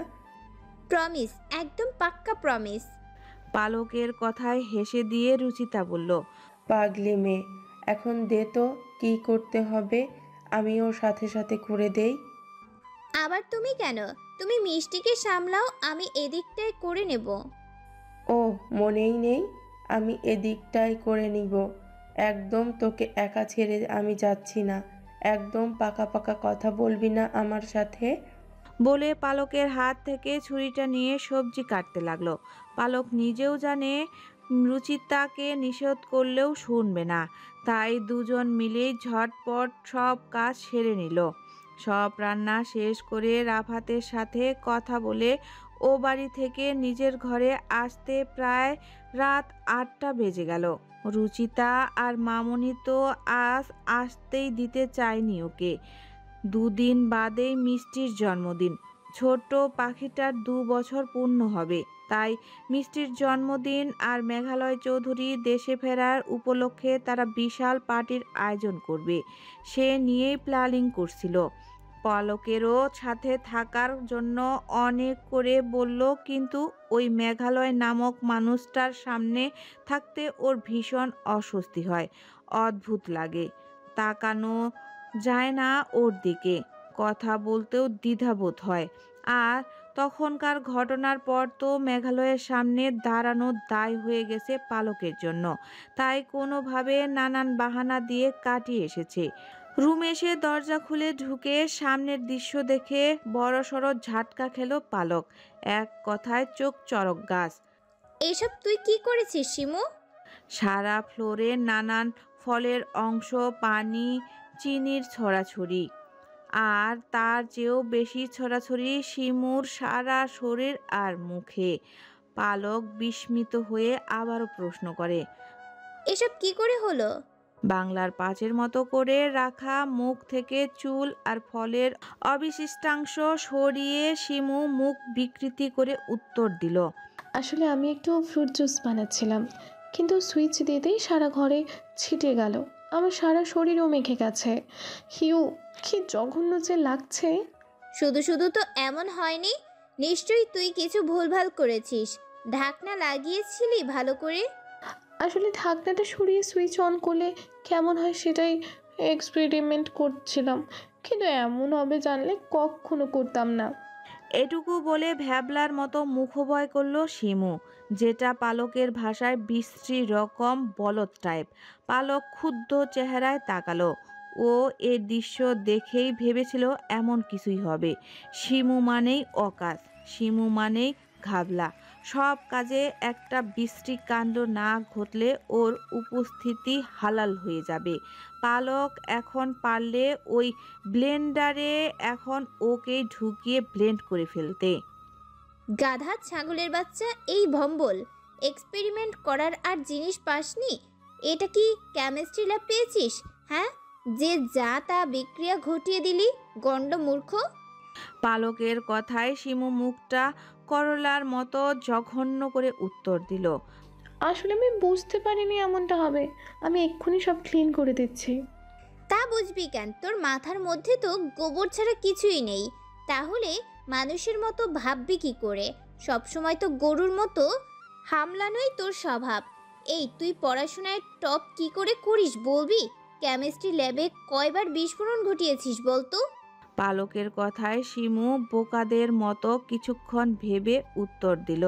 প্রমিস, একদম পাক্কা প্রমিস। পালকের কথায় হেসে দিয়ে রুচিতা বলল, পাগলি মেয়ে, এখন দে তো কি করতে হবে, আমি ওর সাথে সাথে করে দেই। আবার তুমি কেন? তুমি মিষ্টিকে সামলাও, আমি এদিকটায় করে নেব। ও, মনেই নেই? আমি এদিকটাই করে নিব। একদম তোকে একা ছেড়ে আমি যাচ্ছি না। একদম পাকা পাকা কথা বলবি না আমার সাথে। বলে পালকের হাত থেকে ছুরিটা নিয়ে সবজি কাটতে লাগলো। পালক নিজেও জানে রুচিতাকে নিষেধ করলেও শুনবে না, তাই দুজন মিলেই ঝটপট সব কাজ সেরে নিল। সব রান্না শেষ করে রাফাতের সাথে কথা বলে ও বাড়ি থেকে নিজের ঘরে আসতে প্রায় রাত ৮টা বেজে গেল। রুচিতা আর মামনি তো আজ আসতেই দিতে চায়নি ওকে। দুদিন বাদেই মিষ্টির জন্মদিন। ছোট পাখিটার ২ বছর পূর্ণ হবে। তাই মিষ্টির জন্মদিন আর মেঘালয় চৌধুরী দেশে ফেরার উপলক্ষে তারা বিশাল পার্টির আয়োজন করবে, সে নিয়েই প্ল্যানিং করছিল। পলকেরও সাথে থাকার জন্য অনেক করে বলল, কিন্তু ওই মেঘালয় নামক মানুষটার সামনে থাকতে ওর ভীষণ অস্বস্তি হয়, অদ্ভুত লাগে। তাকানো যায় না ওর দিকে, কথা বলতেও দ্বিধাবোধ হয়। আর তখনকার ঘটনার পর তো মেঘালয়ের সামনে দাঁড়ানো দায় হয়ে গেছে পালকের জন্য। তাই কোনোভাবে নানান বাহানা দিয়ে কাটিয়ে এসেছে। রুমে এসে দরজা খুলে ঢুকে সামনের দৃশ্য দেখে বড়সড় ঝাটকা খেলো পালক। এক কথায় চোখ চড়ক গাছ। এসব তুই কি করেছিস শিমু? সারা ফ্লোরে নানান ফলের অংশ, পানি, চিনির ছড়াছড়ি। আর তার চেয়েও বেশি ছড়াছড়ি শিমুর সারা শরীর আর মুখে। পালক বিস্মিত হয়ে আবারও প্রশ্ন করে, এসব কি করে হলো? বাংলার পাঁচের মতো করে রাখা মুখ থেকে চুল আর ফলের অবশিষ্টাংশ সরিয়ে শিমু মুখ বিকৃতি করে উত্তর দিল, আসলে আমি একটু ফ্রুট জুস বানাচ্ছিলাম, কিন্তু সুইচ দিতেই সারা ঘরে ছিটে গেল। আমার সারা শরীরও মেখে গেছে। হিউ, কি জঘন্য যে লাগছে। শুধু শুধু তো এমন হয়নি, নিশ্চয়ই তুই কিছু ভুলভাল করেছিস। ঢাকনা লাগিয়েছিলি ভালো করে? আসলে ঢাকনাটা সরিয়ে সুইচ অন করলে কেমন হয় সেটাই এক্সপেরিমেন্ট করছিলাম, কিন্তু এমন হবে জানলে কখনো করতাম না। এটুকু বলে ভ্যাবলার মতো মুখভয় করলো শিমু, যেটা পালকের ভাষায় বিশ্রী রকম বলদ টাইপ। পালক ক্ষুব্ধ চেহারায় তাকালো। ও এ দৃশ্য দেখেই ভেবেছিল এমন কিছুই হবে। শিমু মানেই অকাজ, শিমু মানেই ঘাবলা। সব কাজে একটা বিশ্রী কাণ্ড না ঘটলে ওর উপস্থিতি হালাল হয়ে যাবে। পালক এখন পারলে ওই ব্লেন্ডারে এখন ওকে ঢুকিয়ে ব্লেন্ড করে ফেলতে। গাধা ছাগলের বাচ্চা, এই ভম্বল এক্সপেরিমেন্ট করার আর জিনিস পাসনি? এটা কি কেমিস্ট্রি ল্যাব পেয়েছিস? হ্যাঁ, যে যা তা বিক্রিয়া ঘটিয়ে দিলি, গণ্ড মূর্খ। পালকের কথায় শিমু মুখটা করলার মতো জঘন্য করে উত্তর দিল, আসলে আমি বুঝতে পারিনি এমনটা হবে। আমি এক্ষুনি সব ক্লিন করে দিচ্ছি। তা বুঝবি কেন? তোর মাথার মধ্যে তো গোবর ছাড়া কিছুই নেই। তাহলে মানুষের মতো ভাববি কি করে? সবসময় তো গরুর মতো হামলানোই তোর স্বভাব। এই তুই পড়াশোনায় টপ কি করে করিস বলবি? কেমিস্ট্রি ল্যাবে কয়বার বিস্ফোরণ ঘটিয়েছিস বলতো? পালকের কথায় শিমু বোকাদের মতো কিছুক্ষণ ভেবে উত্তর দিল,